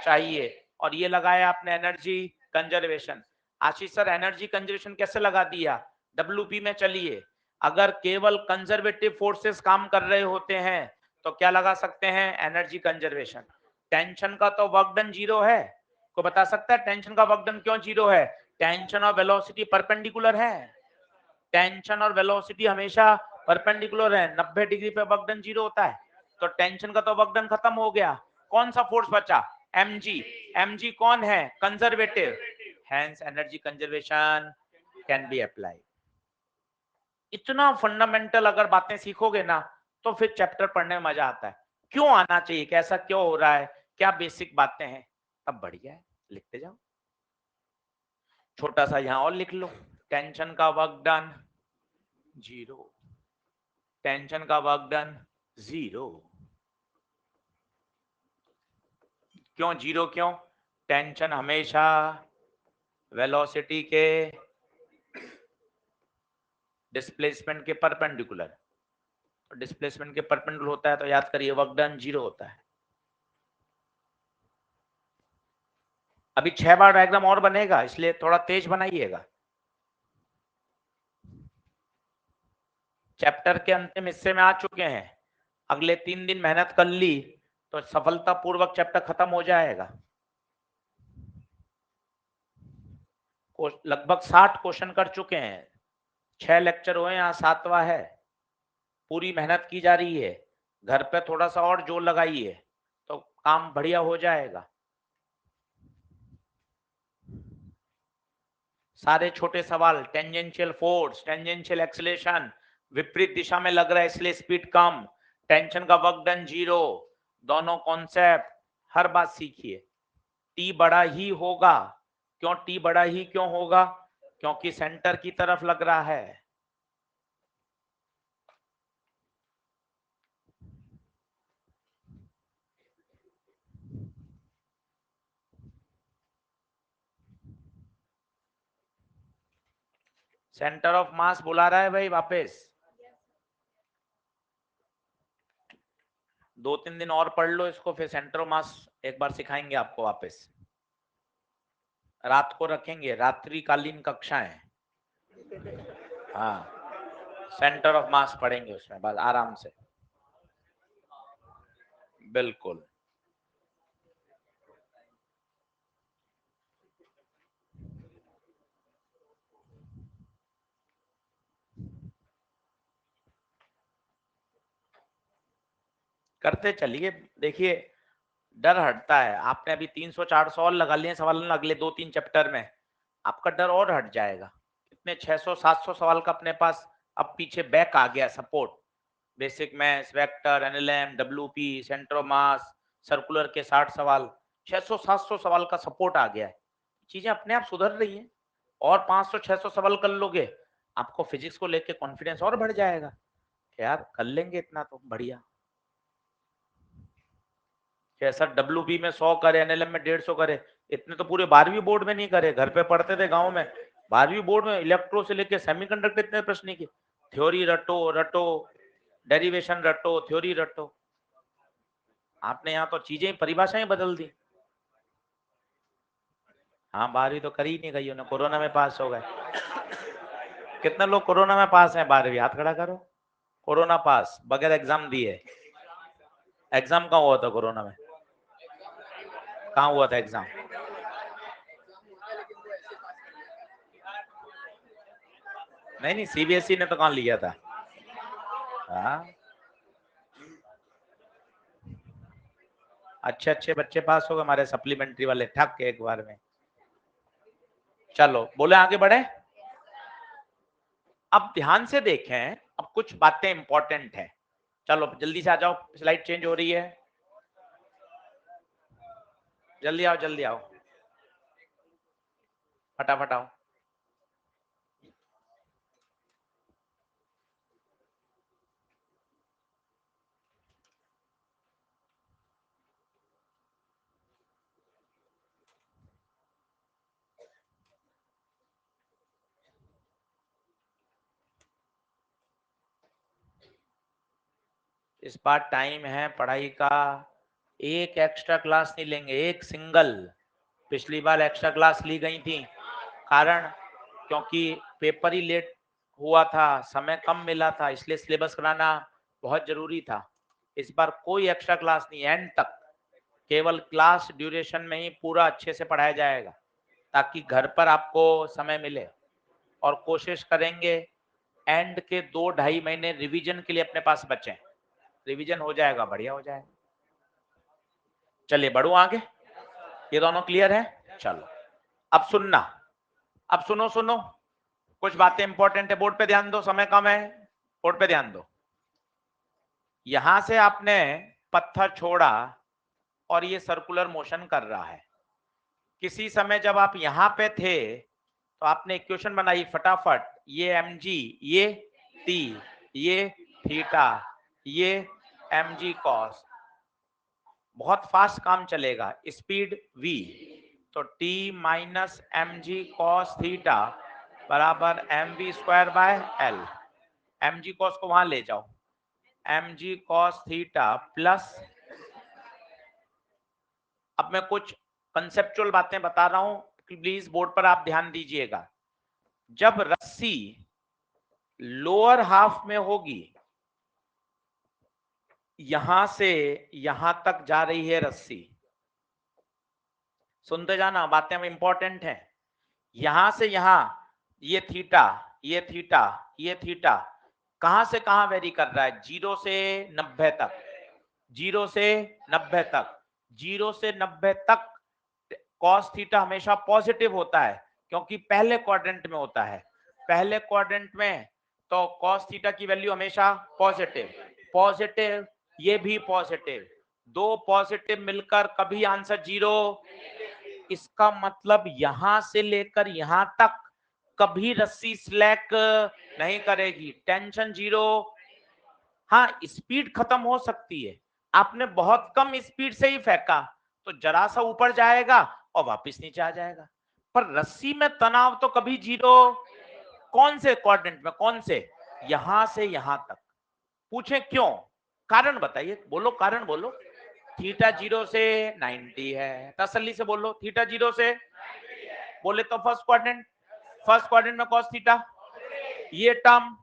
[SPEAKER 1] चाहिए। और ये लगाया आपने एनर्जी कंजर्वेशन। आशीष सर एनर्जी कंजर्वेशन कैसे लगा दिया, WP में चलिए। अगर केवल कंजर्वेटिव फोर्सेस काम कर रहे होते हैं तो क्या लगा सकते हैं, एनर्जी कंजर्वेशन। टेंशन का तो वर्क डन 0 है। को बता सकता है टेंशन का वर्क डन क्यों 0 है? टेंशन और वेलोसिटी परपेंडिकुलर है। टेंशन और वेलोसिटी हमेशा परपेंडिकुलर है। 90 डिग्री पे वर्क डन 0 होता है। तो टेंशन का तो वर्क डन खत्म हो गया। कौन सा फोर्स बचा, mg। mg कौन है, conservative. Hence energy conservation can be applied. इतना फंडामेंटल अगर बातें सीखोगे ना तो फिर चैप्टर पढ़ने में मजा आता है। क्यों आना चाहिए, कैसा क्यों हो रहा है, क्या बेसिक बातें हैं, तब बढ़िया है, लिखते जाओ। छोटा सा यहां और लिख लो, टेंशन का वर्क डन 0, टेंशन का वर्क डन 0। क्यों 0, क्यों? टेंशन हमेशा वेलोसिटी के डिस्प्लेसमेंट के परपेंडिकुलर, डिस्प्लेसमेंट के परपेंडिकुलर होता है तो याद करिए वर्क डन 0 होता है। अभी 6 बार डायग्राम और बनेगा, इसलिए थोड़ा तेज बनाइएगा। चैप्टर के अंतिम हिस्से में आ चुके हैं, अगले 3 दिन मेहनत कर ली तो सफलतापूर्वक चैप्टर खत्म हो जाएगा। लगभग 60 क्वेश्चन कर चुके हैं, 6 लेक्चर हुए, यहाँ 7वां है। पूरी मेहनत की जा रही है, घर पे थोड़ा सा और जोर लगाइए तो काम बढ़िया हो जाएगा। सारे छोटे सवाल, टेंजेंशियल फोर्स, टेंजेंशियल एक्सीलरेशन, विपरीत दिशा में लग रहा है इसलिए स्पीड कम, टेंशन का वर्क डन 0, दोनों कॉन्सेप्ट हर बात सीखिए। टी बड़ा ही होगा, क्यों टी बड़ा ही क्यों होगा, क्योंकि सेंटर की तरफ लग रहा है। सेंटर ऑफ मास बुला रहा है भाई वापस। 2-3 दिन और पढ़ लो इसको, फिर सेंटर ऑफ मास एक बार सिखाएंगे आपको वापस। रात को रखेंगे, रात्रिकालीन कक्षाएं। हाँ, सेंटर ऑफ मास पढ़ेंगे उसमें बस आराम से। बिल्कुल। करते चलिए, देखिए डर हटता है। आपने अभी 300-400 और लगा लिए सवाल अगले 2-3 चैप्टर में, आपका डर और हट जाएगा। कितने 600-700 सवाल का अपने पास अब पीछे बैक आ गया support. Basic maths, vector, NLM, WP, centre of mass, circular के 60 सवाल, 600-700 सवाल का सपोर्ट आ गया है। चीजें अपने आप सुधर रही हैं। और 500-600 सवाल कर लोगे, आपको फिजिक्स को लेके कॉन्फिडेंस और बढ़ जाएगा। यार कर लेंगे इतना तो बढ़िया। कि सर डब्ल्यूबी में 100 करे, एनएलएम में 150 करे, इतने तो पूरे 12वीं बोर्ड में नहीं करे, घर पे पढ़ते थे गांव में। 12वीं बोर्ड में इलेक्ट्रो से लेके सेमीकंडक्टर इतने प्रश्न नहीं किए। थ्योरी रटो रटो, डेरिवेशन रटो, थ्योरी रटो। आपने यहाँ तो चीजें परिभाषाएं बदल दी। हाँ 12वीं तो करी ही नहीं गई, उन्हें कोरोना में पास हो गए। कितने लोग कोरोना में पास हैं 12वीं? हाथ खड़ा करो। कोरोना पास बगैर एग्जाम दिए। एग्जाम कहाँ हुआ था कोरोना में? कहाँ हुआ था एग्जाम? नहीं सीबीएसई ने तो कहाँ लिया था। हाँ अच्छे अच्छे बच्चे पास हो गए हमारे सप्लीमेंट्री वाले, ठक के एक बार में। चलो बोले आगे बढ़े। अब ध्यान से देखें, अब कुछ बातें इंपॉर्टेंट हैं। चलो जल्दी से आ जाओ, स्लाइड चेंज हो रही है, जल्दी आओ जल्दी आओ, फटाफट आओ। इस बार टाइम है पढ़ाई का, एक एक्स्ट्रा क्लास नहीं लेंगे, एक सिंगल। पिछली बार एक्स्ट्रा क्लास ली गई थी, कारण क्योंकि पेपर ही लेट हुआ था, समय कम मिला था, इसलिए सिलेबस कराना बहुत जरूरी था। इस बार कोई एक्स्ट्रा क्लास नहीं, एंड तक केवल क्लास ड्यूरेशन में ही पूरा अच्छे से पढ़ाया जाएगा, ताकि घर पर आपको समय मिले। और कोशिश करेंगे एंड के 2-2.5 महीने रिवीजन के लिए अपने पास बचे। रिवीजन हो जाएगा, बढ़िया हो जाएगा। चलिए बढ़ू आगे, ये दोनों क्लियर है? चलो अब सुनना, अब सुनो सुनो, कुछ बातें इंपॉर्टेंट है, बोर्ड पे ध्यान दो, समय कम है, बोर्ड पे ध्यान दो। यहां से आपने पत्थर छोड़ा और ये सर्कुलर मोशन कर रहा है। किसी समय जब आप यहां पे थे तो आपने इक्वेशन बनाई फटाफट, ये mg, ये t, ये थीटा, ये mg cos, बहुत फास्ट काम चलेगा, स्पीड v, तो t minus mg cos theta बराबर mv square bye l। mg cos को वहां ले जाओ, mg cos थीटा प्लस, अब मैं कुछ कंसेप्चुअल बातें बता रहा हूं, प्लीज बोर्ड पर आप ध्यान दीजिएगा। जब रस्सी लोअर हाफ में होगी, यहां से यहां तक जा रही है रस्सी, सुनते जाना, बातें अब इंपॉर्टेंट हैं। यहां से यहां ये थीटा, ये थीटा, ये थीटा कहां से कहां वेरी कर रहा है? 0 से 90 तक, 0 से 90 तक, 0 से 90 तक कॉस थीटा हमेशा पॉजिटिव होता है, क्योंकि पहले क्वाड्रेंट में होता है। पहले क्वाड्रेंट में तो कॉस थीटा की वैल्यू हमेशा पॉजिटिव, पॉजिटिव, ये भी पॉजिटिव, दो पॉजिटिव मिलकर कभी आंसर 0। इसका मतलब यहां से लेकर यहां तक कभी रस्सी स्लैक नहीं करेगी, टेंशन 0। हाँ स्पीड खत्म हो सकती है, आपने बहुत कम स्पीड से ही फेंका तो जरा सा ऊपर जाएगा और वापस नीचे आ जाएगा, पर रस्सी में तनाव तो कभी 0। कौन से क्वाड्रेंट में, कौन से? यहां से यहां तक। पूछे क्यों? कारण बताइए, बोलो कारण बोलो। थीटा 0 से 90 है, तसल्ली से बोलो, थीटा 0 से, बोले तो फर्स्ट क्वाड्रेंट, फर्स्ट क्वाड्रेंट में कॉस थीटा, ये टर्म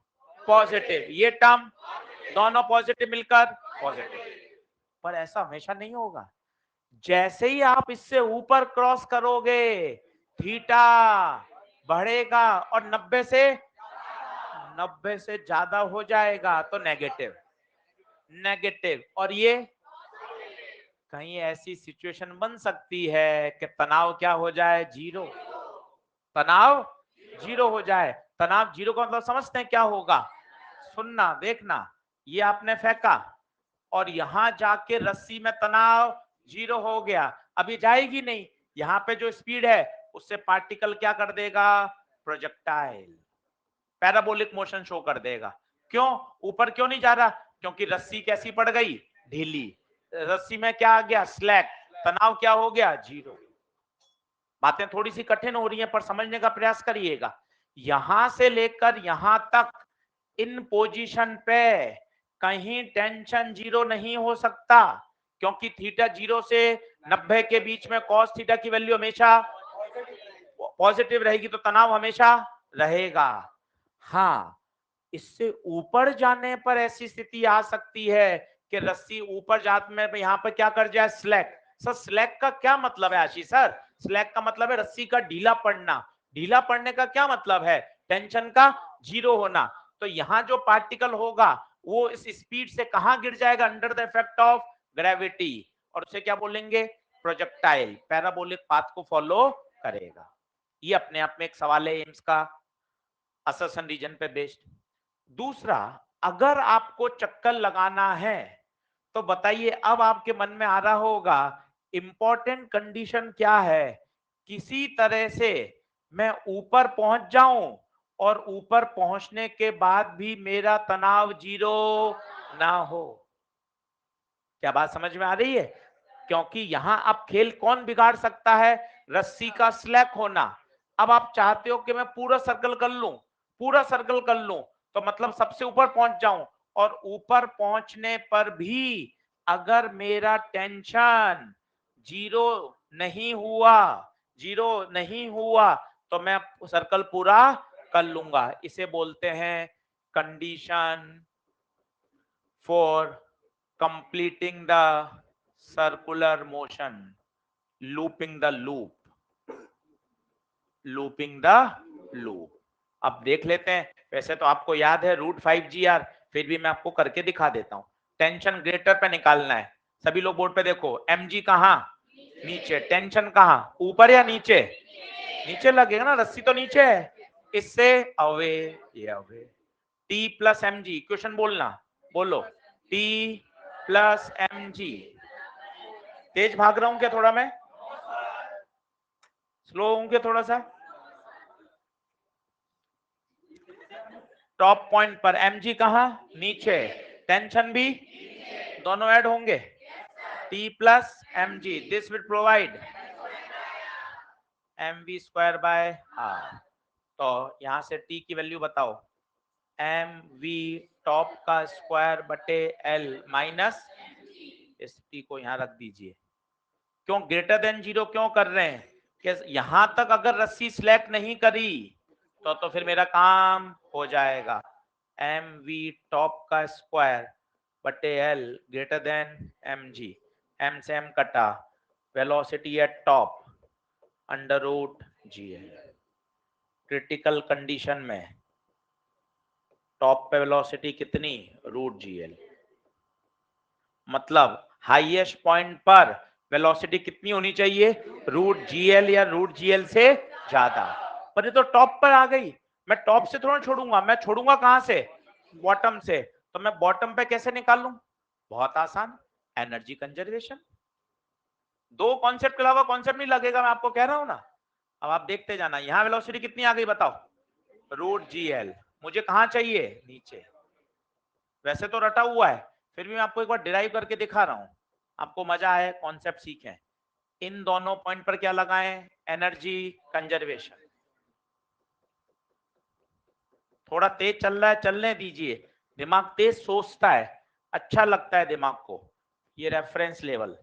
[SPEAKER 1] पॉजिटिव, ये टर्म दोनों पॉजिटिव मिलकर पॉजिटिव। पर ऐसा हमेशा नहीं होगा, जैसे ही आप इससे ऊपर क्रॉस करोगे थीटा बढ़ेगा और 90 से ज्यादा हो जाएगा तो नेगेटिव, नेगेटिव, और ये कहीं ऐसी सिचुएशन बन सकती है कि तनाव क्या हो जाए? 0, तनाव 0 हो जाए। तनाव 0 का मतलब समझते हैं क्या होगा? सुनना देखना, ये आपने फेंका और यहां जाके रस्सी में तनाव 0 हो गया, अभी जाएगी नहीं, यहां पे जो स्पीड है उससे पार्टिकल क्या कर देगा? प्रोजेक्टाइल, पैराबोलिक मोशन शो कर देगा। क्यों ऊपर क्यों नहीं जा रहा? क्योंकि रस्सी कैसी पड़ गई? ढीली। रस्सी में क्या आ गया, स्लैक, तनाव क्या हो गया, 0। बातें थोड़ी सी कठिन हो रही हैं पर समझने का प्रयास करिएगा। यहां से लेकर यहां तक इन पोजीशन पे कहीं टेंशन 0 नहीं हो सकता, क्योंकि थीटा 0 से 90 के बीच में कॉस थीटा की वैल्यू हमेशा पॉजिटिव रहेगी, तो तनाव हमेशा रहेगा। हाँ, इससे ऊपर जाने पर ऐसी स्थिति आ सकती है कि रस्सी ऊपर जाते में यहाँ पर क्या कर जाए, स्लैक। सर स्लैक का क्या मतलब है आशीष सर? स्लैक का मतलब है रस्सी का ढीला पड़ना। ढीला पड़ने का क्या मतलब है, टेंशन का 0 होना। तो यहाँ जो पार्टिकल होगा वो इस स्पीड से कहां गिर जाएगा, under the effect of gravity, और उसे क्या बोलेंगे, प्रोजेक्टाइल, पैराबोलिक पाथ को फॉलो करेगा। ये अपने आप में एक सवाल है एम्स का, असर्शन रीजन पे बेस्ड। दूसरा, अगर आपको चक्कर लगाना है तो बताइए, अब आपके मन में आ रहा होगा इंपॉर्टेंट कंडीशन क्या है, किसी तरह से मैं ऊपर पहुंच जाऊं और ऊपर पहुंचने के बाद भी मेरा तनाव 0 ना हो। क्या बात समझ में आ रही है? क्योंकि यहां अब खेल कौन बिगाड़ सकता है, रस्सी का स्लैक होना। अब आप चाहते हो कि मैं पूरा सर्कल कर लूं, पूरा सर्कल कर लूं, तो मतलब सबसे ऊपर पहुंच जाऊं, और ऊपर पहुंचने पर भी अगर मेरा टेंशन 0 नहीं हुआ, 0 नहीं हुआ, तो मैं सर्कल पूरा कर लूंगा। इसे बोलते हैं condition for completing the circular motion, looping the loop, looping the loop. अब देख लेते हैं, वैसे तो आपको याद है √5GR, फिर भी मैं आपको करके दिखा देता हूं। टेंशन ग्रेटर पे निकालना है, सभी लोग बोर्ड पे देखो, mg कहां, नीचे, टेंशन कहां, ऊपर या नीचे, नीचे लगेगा ना, रस्सी तो नीचे है, इससे अवे, ये away. t plus mg, equation बोलना, बोलो t प्लस mg। तेज भाग रहा हूं क्या थोड़ा मैं, स्लो हूं क्या थोड़ा सा? टॉप पॉइंट पर mg कहां, नीचे, टेंशन भी दोनों ऐड होंगे, t plus mg, this will provide mv square bye r। तो यहां से t की वैल्यू बताओ, mv टॉप का स्क्वायर बटे l माइनस, इस t को यहां रख दीजिए। क्यों ग्रेटर देन 0 क्यों कर रहे हैं, कि यहां तक अगर रस्सी स्लैक नहीं करी तो फिर मेरा काम हो जाएगा। mv टॉप का स्क्वायर बटे l greater than mg, m से m कटा, velocity at top √gl। Critical condition में टॉप पे वेलोसिटी कितनी, √gl, मतलब हाईएस्ट पॉइंट पर वेलोसिटी कितनी होनी चाहिए, √gl या √gl से ज्यादा। पर ये तो टॉप पर आ गई, मैं टॉप से थोड़ा छोड़ूंगा, मैं छोड़ूंगा कहां से, बॉटम से, तो मैं बॉटम पे कैसे निकाल लूं, बहुत आसान, एनर्जी कंजर्वेशन। दो कॉन्सेप्ट के अलावा कॉन्सेप्ट नहीं लगेगा, मैं आपको कह रहा हूं ना। अब आप देखते जाना, यहां वेलोसिटी कितनी आ गई बताओ, √gl, मुझे कहां चाहिए, नीचे। वैसे तो रटा हुआ है, फिर भी मैं आपको एक बार डिराइव करके दिखा रहा हूं, आपको मजा आए, कॉन्सेप्ट सीखें। इन दोनों पॉइंट पर क्या लगाएं, एनर्जी कंजर्वेशन। थोड़ा तेज चल रहा है, चलने दीजिए, दिमाग तेज सोचता है, अच्छा लगता है दिमाग को। ये रेफरेंस लेवल,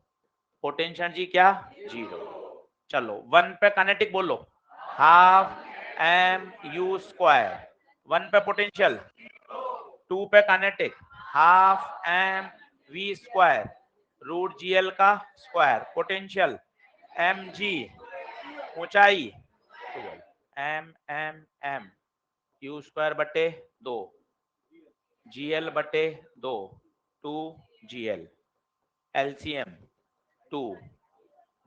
[SPEAKER 1] पोटेंशियल जी क्या, 0। चलो 1 पे काइनेटिक बोलो, हाफ mu स्क्वायर, 1 पे पोटेंशियल, 2 पे kinetic, half mv square, √gl का स्क्वायर, पोटेंशियल mg, ऊंचाई 12 m u स्क्वायर बटे 2, gl बटे 2, 2gl, LCM 2,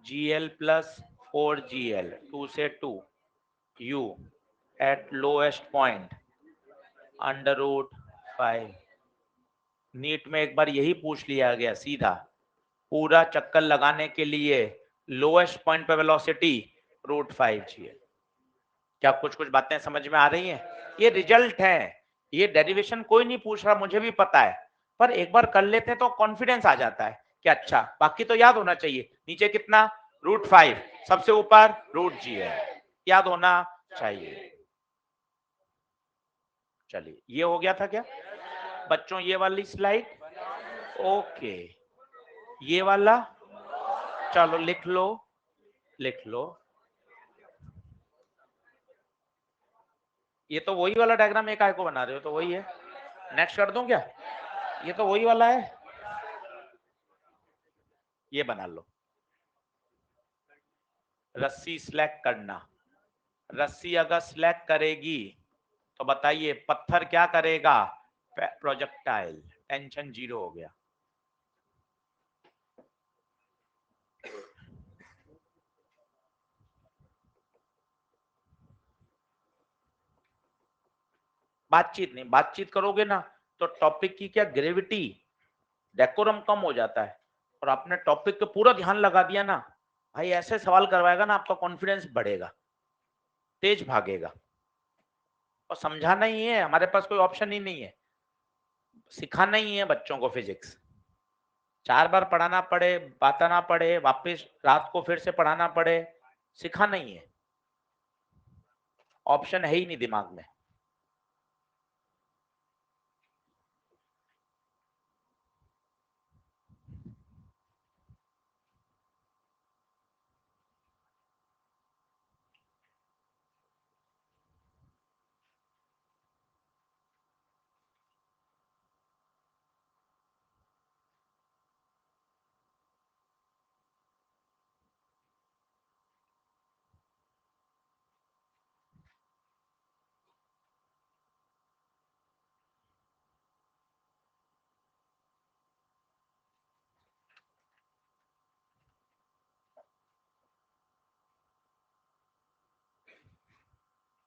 [SPEAKER 1] gl plus 4gl, 2 से 2, u at lowest point √5। NEET में एक बार यही पूछ लिया गया सीधा, पूरा चक्कर लगाने के लिए लोएस्ट पॉइंट पे वेलोसिटी √5gl। क्या कुछ कुछ बातें समझ में आ रही हैं? ये रिजल्ट है, ये डेरिवेशन कोई नहीं पूछ रहा, मुझे भी पता है, पर एक बार कर लेते हैं तो कॉन्फिडेंस आ जाता है क्या अच्छा, बाकी तो याद होना चाहिए। नीचे कितना, √5, सबसे ऊपर √GL, याद होना चाहिए। चलिए ये हो गया था क्या बच्चों, ये वाली स्लाइड? ओके, ये वाला चलो लिख लो, लिख लो। ये तो वही वाला डायग्राम, एक आय को बना रहे हो तो वही है। नेक्स्ट कर दूं क्या? ये तो वही वाला है, ये बना लो। रस्सी स्लैक करना, रस्सी अगर स्लैक करेगी तो बताइए पत्थर क्या करेगा? प्रोजेक्टाइल, टेंशन 0 हो गया। बातचीत नहीं, बातचीत करोगे ना तो टॉपिक की क्या ग्रेविटी, डेकोरम कम हो जाता है। और आपने टॉपिक पे पूरा ध्यान लगा दिया ना, भाई ऐसे सवाल करवाएगा ना, आपका कॉन्फिडेंस बढ़ेगा, तेज भागेगा। और समझाना ही है, हमारे पास कोई ऑप्शन ही नहीं है, सिखाना ही है बच्चों को फिजिक्स। 4 बार पढ़ाना पड़े, बताना पड़े, वापस रात को फिर से पढ़ाना पड़े, सिखाना ही है, ऑप्शन है ही नहीं दिमाग में।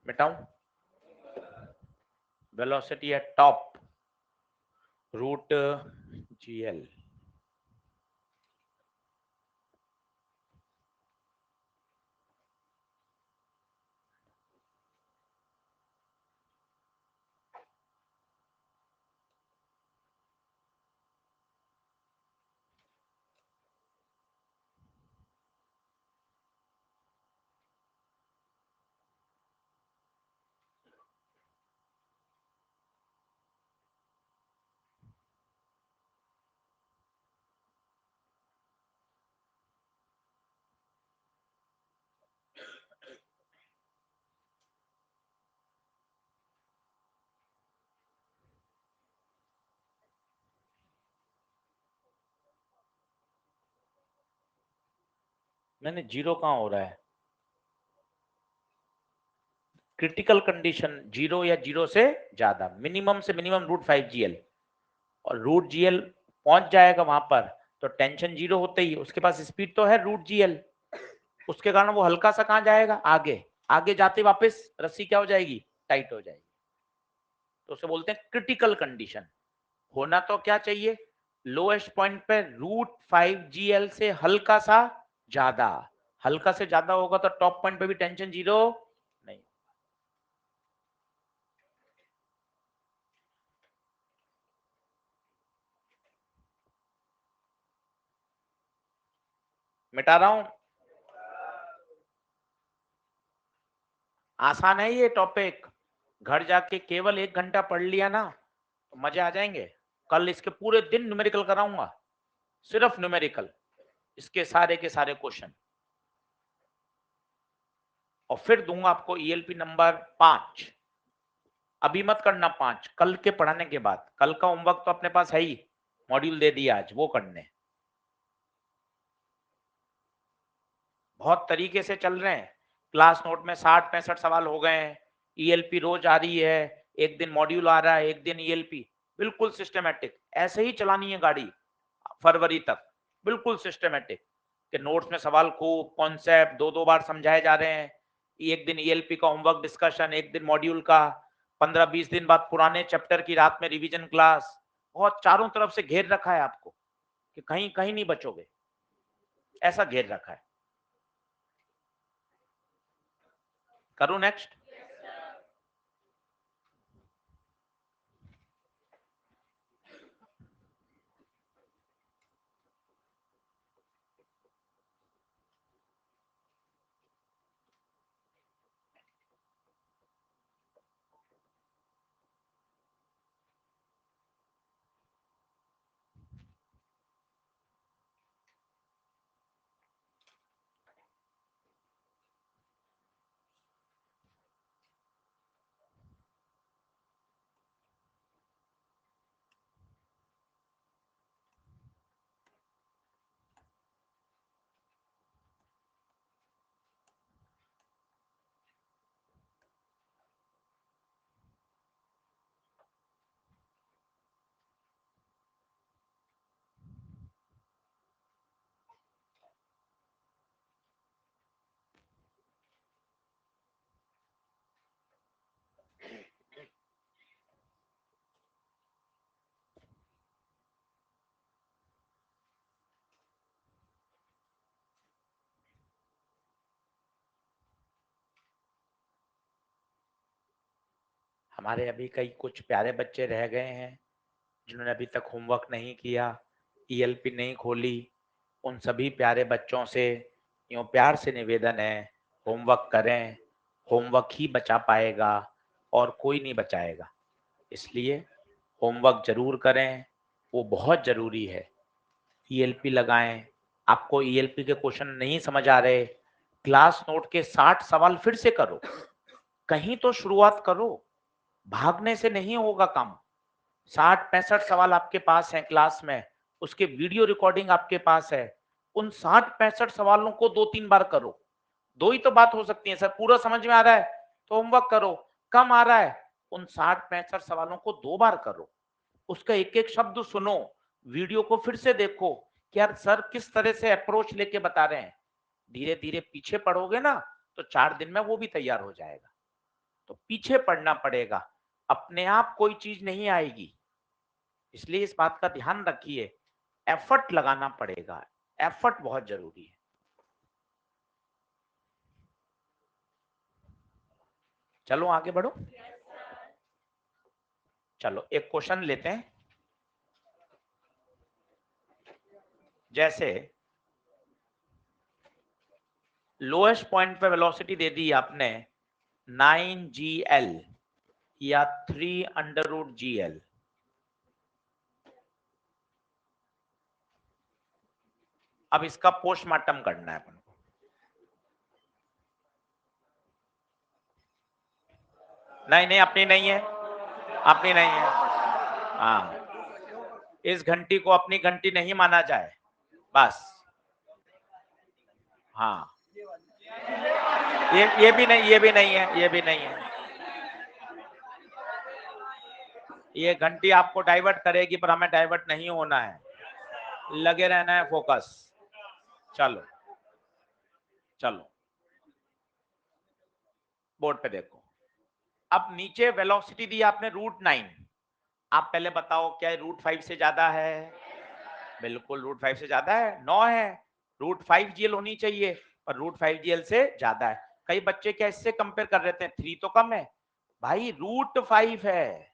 [SPEAKER 1] मिटाऊं? वेलोसिटी एट टॉप √GL, मैंने 0 कहां हो रहा है? क्रिटिकल कंडीशन 0 या 0 से ज्यादा, मिनिमम से मिनिमम √5GL, और √GL पहुंच जाएगा वहां पर तो टेंशन 0 होते ही उसके पास स्पीड तो है √GL, उसके कारण वो हल्का सा कहां जाएगा, आगे। आगे जाते वापस रस्सी क्या हो जाएगी, टाइट हो जाएगी। तो उसे बोलते हैं क्रिटिकल कंडीशन। होना तो क्या चाहिए, लोएस्ट पॉइंट पे √5GL से हल्का सा ज्यादा, हल्का से ज्यादा होगा तो टॉप पॉइंट पे भी टेंशन 0 नहीं। मिटा रहा हूं, आसान है ये टॉपिक, घर जाके केवल 1 घंटा पढ़ लिया ना तो मजे आ जाएंगे। कल इसके पूरे दिन न्यूमेरिकल कराऊंगा, सिर्फ न्यूमेरिकल, इसके सारे के सारे क्वेश्चन, और फिर दूंगा आपको ईएलपी नंबर 5। अभी मत करना 5, कल के पढ़ाने के बाद, कल का होमवर्क तो अपने पास है ही, मॉड्यूल दे दिया आज, वो करने। बहुत तरीके से चल रहे हैं, क्लास नोट में 60-65 सवाल हो गए हैं, ईएलपी रोज आ रही है, एक दिन मॉड्यूल आ रहा है, एक दिन ईएलपी, बिल्कुल सिस्टमेटिक, ऐसे ही चलानी है गाड़ी फरवरी तक, बिल्कुल सिस्टमेटिक, कि नोट्स में सवाल खूब, कॉन्सेप्ट 2-2 बार समझाए जा रहे हैं, एक दिन ईएलपी का होमवर्क डिस्कशन, एक दिन मॉड्यूल का, 15-20 दिन बाद पुराने चैप्टर की रात में रिवीजन क्लास, बहुत चारों तरफ से घेर रखा है आपको कि कहीं कहीं नहीं बचोगे, ऐसा घेर रखा है। करूं नेक्स्ट? हमारे अभी कई कुछ प्यारे बच्चे रह गए हैं जिन्होंने अभी तक होमवर्क नहीं किया, ईएलपी नहीं खोली। उन सभी प्यारे बच्चों से यूँ प्यार से निवेदन है, होमवर्क करें। होमवर्क ही बचा पाएगा और कोई नहीं बचाएगा। इसलिए होमवर्क जरूर करें, वो बहुत जरूरी है। ईएलपी लगाएं। आपको ईएलपी के क्वेश्चन नहीं समझ आ रहे, क्लास नोट के 60 सवाल फिर से करो। कहीं तो शुरुआत करो, भागने से नहीं होगा काम। 60-65 सवाल आपके पास हैं क्लास में, उसके वीडियो रिकॉर्डिंग आपके पास है। उन 60-65 सवालों को 2-3 बार करो। दो ही तो बात हो सकती है सर, पूरा समझ में आ रहा है तो होमवर्क करो, कम आ रहा है उन 60-65 सवालों को 2 बार करो। उसका एक एक शब्द सुनो, वीडियो को फिर से देखो कि यार सर किस तरह से अप्रोच लेके बता रहे हैं। धीरे धीरे पीछे पढ़ोगे ना तो 4 दिन में वो भी तैयार हो जाएगा। तो पीछे पढ़ना पड़ेगा, अपने आप कोई चीज नहीं आएगी। इसलिए इस बात का ध्यान रखिए, एफर्ट लगाना पड़ेगा, एफर्ट बहुत जरूरी है। चलो आगे बढ़ो। चलो एक क्वेश्चन लेते हैं। जैसे लोएस्ट पॉइंट पे वेलोसिटी दे दी आपने 9gl या 3√gl। अब इसका पोस्टमार्टम करना है अपन को। नहीं नहीं, अपनी नहीं है, अपनी नहीं है। हाँ, इस घंटी को अपनी घंटी नहीं माना जाए बस। हाँ, ये भी नहीं, ये भी नहीं है, ये भी नहीं है। ये घंटी आपको डाइवर्ट करेगी पर हमें डाइवर्ट नहीं होना है, लगे रहना है फोकस। चलो चलो बोर्ड पे देखो। अब नीचे वेलोसिटी दी आपने √9। आप पहले बताओ क्या √5 से ज्यादा है? बिल्कुल √5 से ज्यादा है, 9 है। √5gl होनी चाहिए पर √5gl से ज्यादा है। कई बच्चे क्या इससे कंपेयर कर रहे थे, 3 तो कम है भाई, √5 है,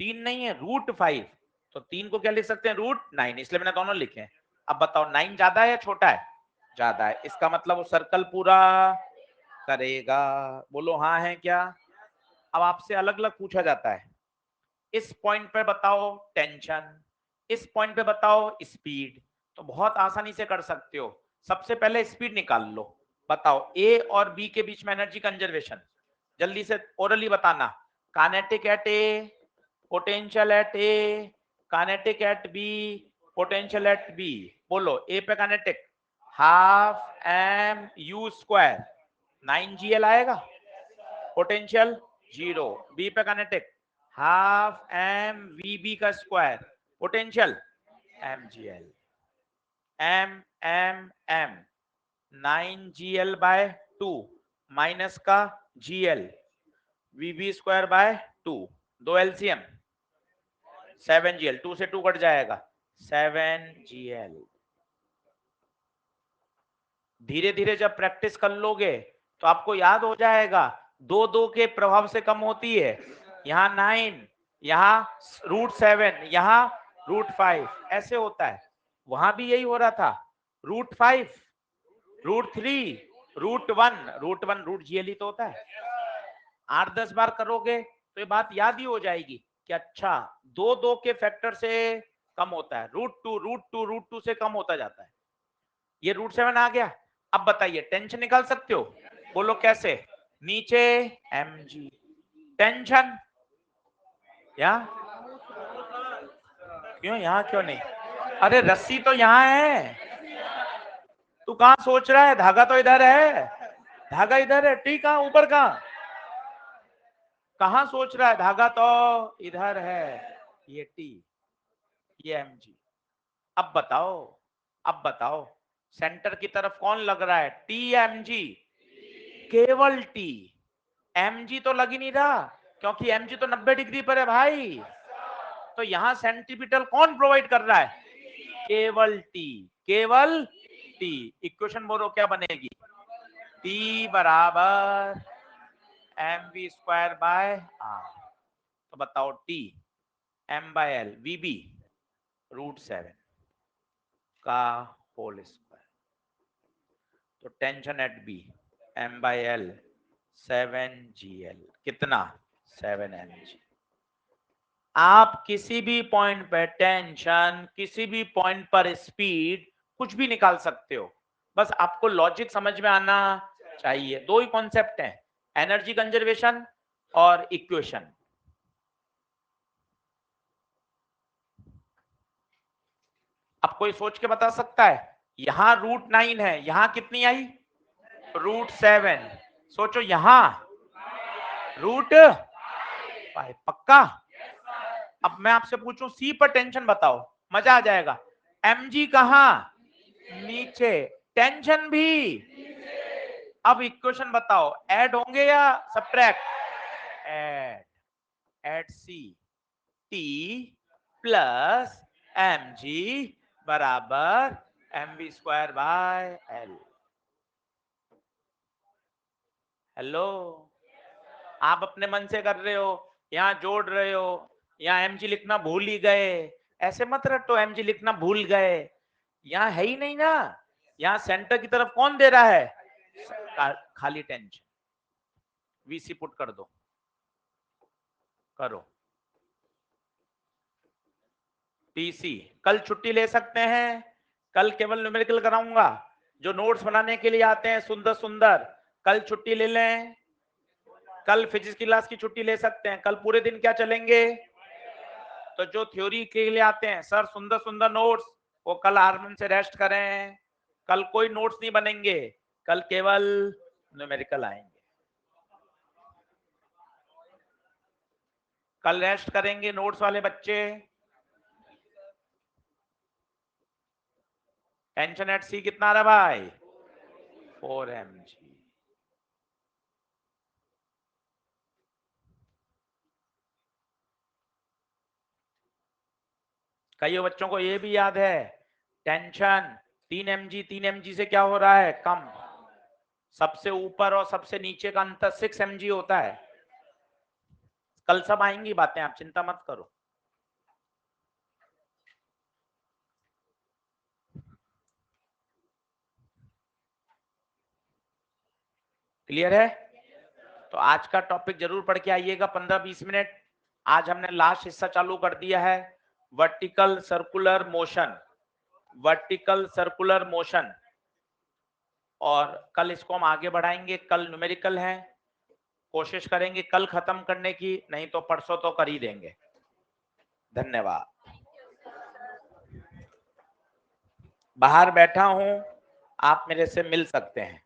[SPEAKER 1] 3 नहीं है, √5। तो 3 को क्या लिख सकते हैं, √9, इसलिए मैंने दोनों लिखे हैं। अब बताओ 9 ज्यादा है या छोटा है? ज्यादा है, इसका मतलब वो सर्कल पूरा करेगा। बोलो हाँ है क्या? अब आपसे अलग अलग पूछा जाता है, इस पॉइंट पे बताओ टेंशन, इस पॉइंट पे बताओ स्पीड। तो बहुत आसानी से कर सकते हो। सबसे पहले स्पीड निकाल लो, बताओ ए और बी के बीच में एनर्जी कंजर्वेशन। जल्दी से ओरली बताना। Kinetic at A, potential at A, kinetic at B, potential at B. बोलो ए पे काइनेटिक ½ m u², 9gl आएगा। पोटेंशियल 0, बी पे काइनेटिक ½ m v b का square, potential mgl। m 9gl/2 minus का gl, vb²/2, 2 एलसीएम 7gl, 2 से 2 कट जाएगा 7gl। धीरे धीरे जब प्रैक्टिस कर लोगे तो आपको याद हो जाएगा, 2 के प्रभाव से कम होती है। यहाँ 9, यहाँ √7, यहाँ √5, ऐसे होता है। वहां भी यही हो रहा था, √5, √3, √1, √gl ही तो होता है। 8-10 बार करोगे तो ये बात याद ही हो जाएगी कि अच्छा 2 के फैक्टर से कम होता है, √2 से कम होता जाता है। ये √7 आ गया। अब बताइए टेंशन निकाल सकते हो? बोलो कैसे? नीचे mg टेंशन, या क्यों यहाँ क्यों नहीं? अरे रस्सी तो यहाँ है, तू कहाँ सोच रहा है? धागा तो इधर है, धागा इधर है, टी कहाँ ऊपर, कहाँ सोच रहा है? धागा तो इधर है, ये टी, ये mg। अब बताओ, अब बताओ सेंटर की तरफ कौन लग रहा है, टी या mg? केवल टी, mg तो लग ही नहीं रहा क्योंकि mg तो 90 डिग्री पर है भाई। तो यहां सेंटीपिटल कौन प्रोवाइड कर रहा है? केवल टी, केवल टी। इक्वेशन बोलो क्या बनेगी, टी बराबर mv²/r। तो बताओ T m/l VB √7 का होल स्क्वायर। तो tension at B m/l 7gl कितना 7mg। आप किसी भी पॉइंट पर टेंशन, किसी भी पॉइंट पर स्पीड, कुछ भी निकाल सकते हो, बस आपको लॉजिक समझ में आना चाहिए। दो ही कॉन्सेप्ट हैं, एनर्जी कंजर्वेशन और इक्वेशन। अब कोई सोच के बता सकता है, यहां √9 है, यहां कितनी आई √7, सोचो यहां √5 पक्का। अब मैं आपसे पूछूं सी पर टेंशन बताओ, मजा आ जाएगा। mg कहां नीचे, टेंशन भी। अब इक्वेशन बताओ, ऐड होंगे या subtract? Add see T plus mg बराबर mv²/l। हेलो, आप अपने मन से कर रहे हो, यहां जोड़ रहे हो, यहां mg लिखना भूल ही गए। ऐसे मत रटो mg लिखना भूल गए, यहां है ही नहीं ना। यहां सेंटर की तरफ कौन दे रहा है, खाली टेंशन। वीसी पुट कर दो, करो। टीसी कल छुट्टी ले सकते हैं, कल केवल न्यूमेरिकल कराऊंगा। जो नोट्स बनाने के लिए आते हैं सुंदर सुंदर, कल छुट्टी ले लें। कल फिजिक्स की क्लास की छुट्टी ले सकते हैं, कल पूरे दिन क्या चलेंगे। तो जो थ्योरी के लिए आते हैं सर सुंदर सुंदर नोट्स, वो कल आराम से रेस्ट करें। कल कोई नोट्स नहीं बनेंगे, कल केवल न्यूमेरिकल आएंगे। कल रेस्ट करेंगे नोट्स वाले बच्चे। टेंशन एट सी कितना रहा भाई 4mg। कई बच्चों को ये भी याद है, टेंशन 3mg से क्या हो रहा है कम। सबसे ऊपर और सबसे नीचे का अंतर 6mg होता है। कल सब आएंगी बातें, आप चिंता मत करो। क्लियर है? तो आज का टॉपिक जरूर पढ़ के आइएगा 15-20 मिनट। आज हमने लास्ट हिस्सा चालू कर दिया है, vertical circular motion. Vertical circular motion, और कल इसको हम आगे बढ़ाएंगे। कल न्यूमेरिकल है, कोशिश करेंगे कल खत्म करने की, नहीं तो परसों तो कर ही देंगे। धन्यवाद। बाहर बैठा हूं, आप मेरे से मिल सकते हैं।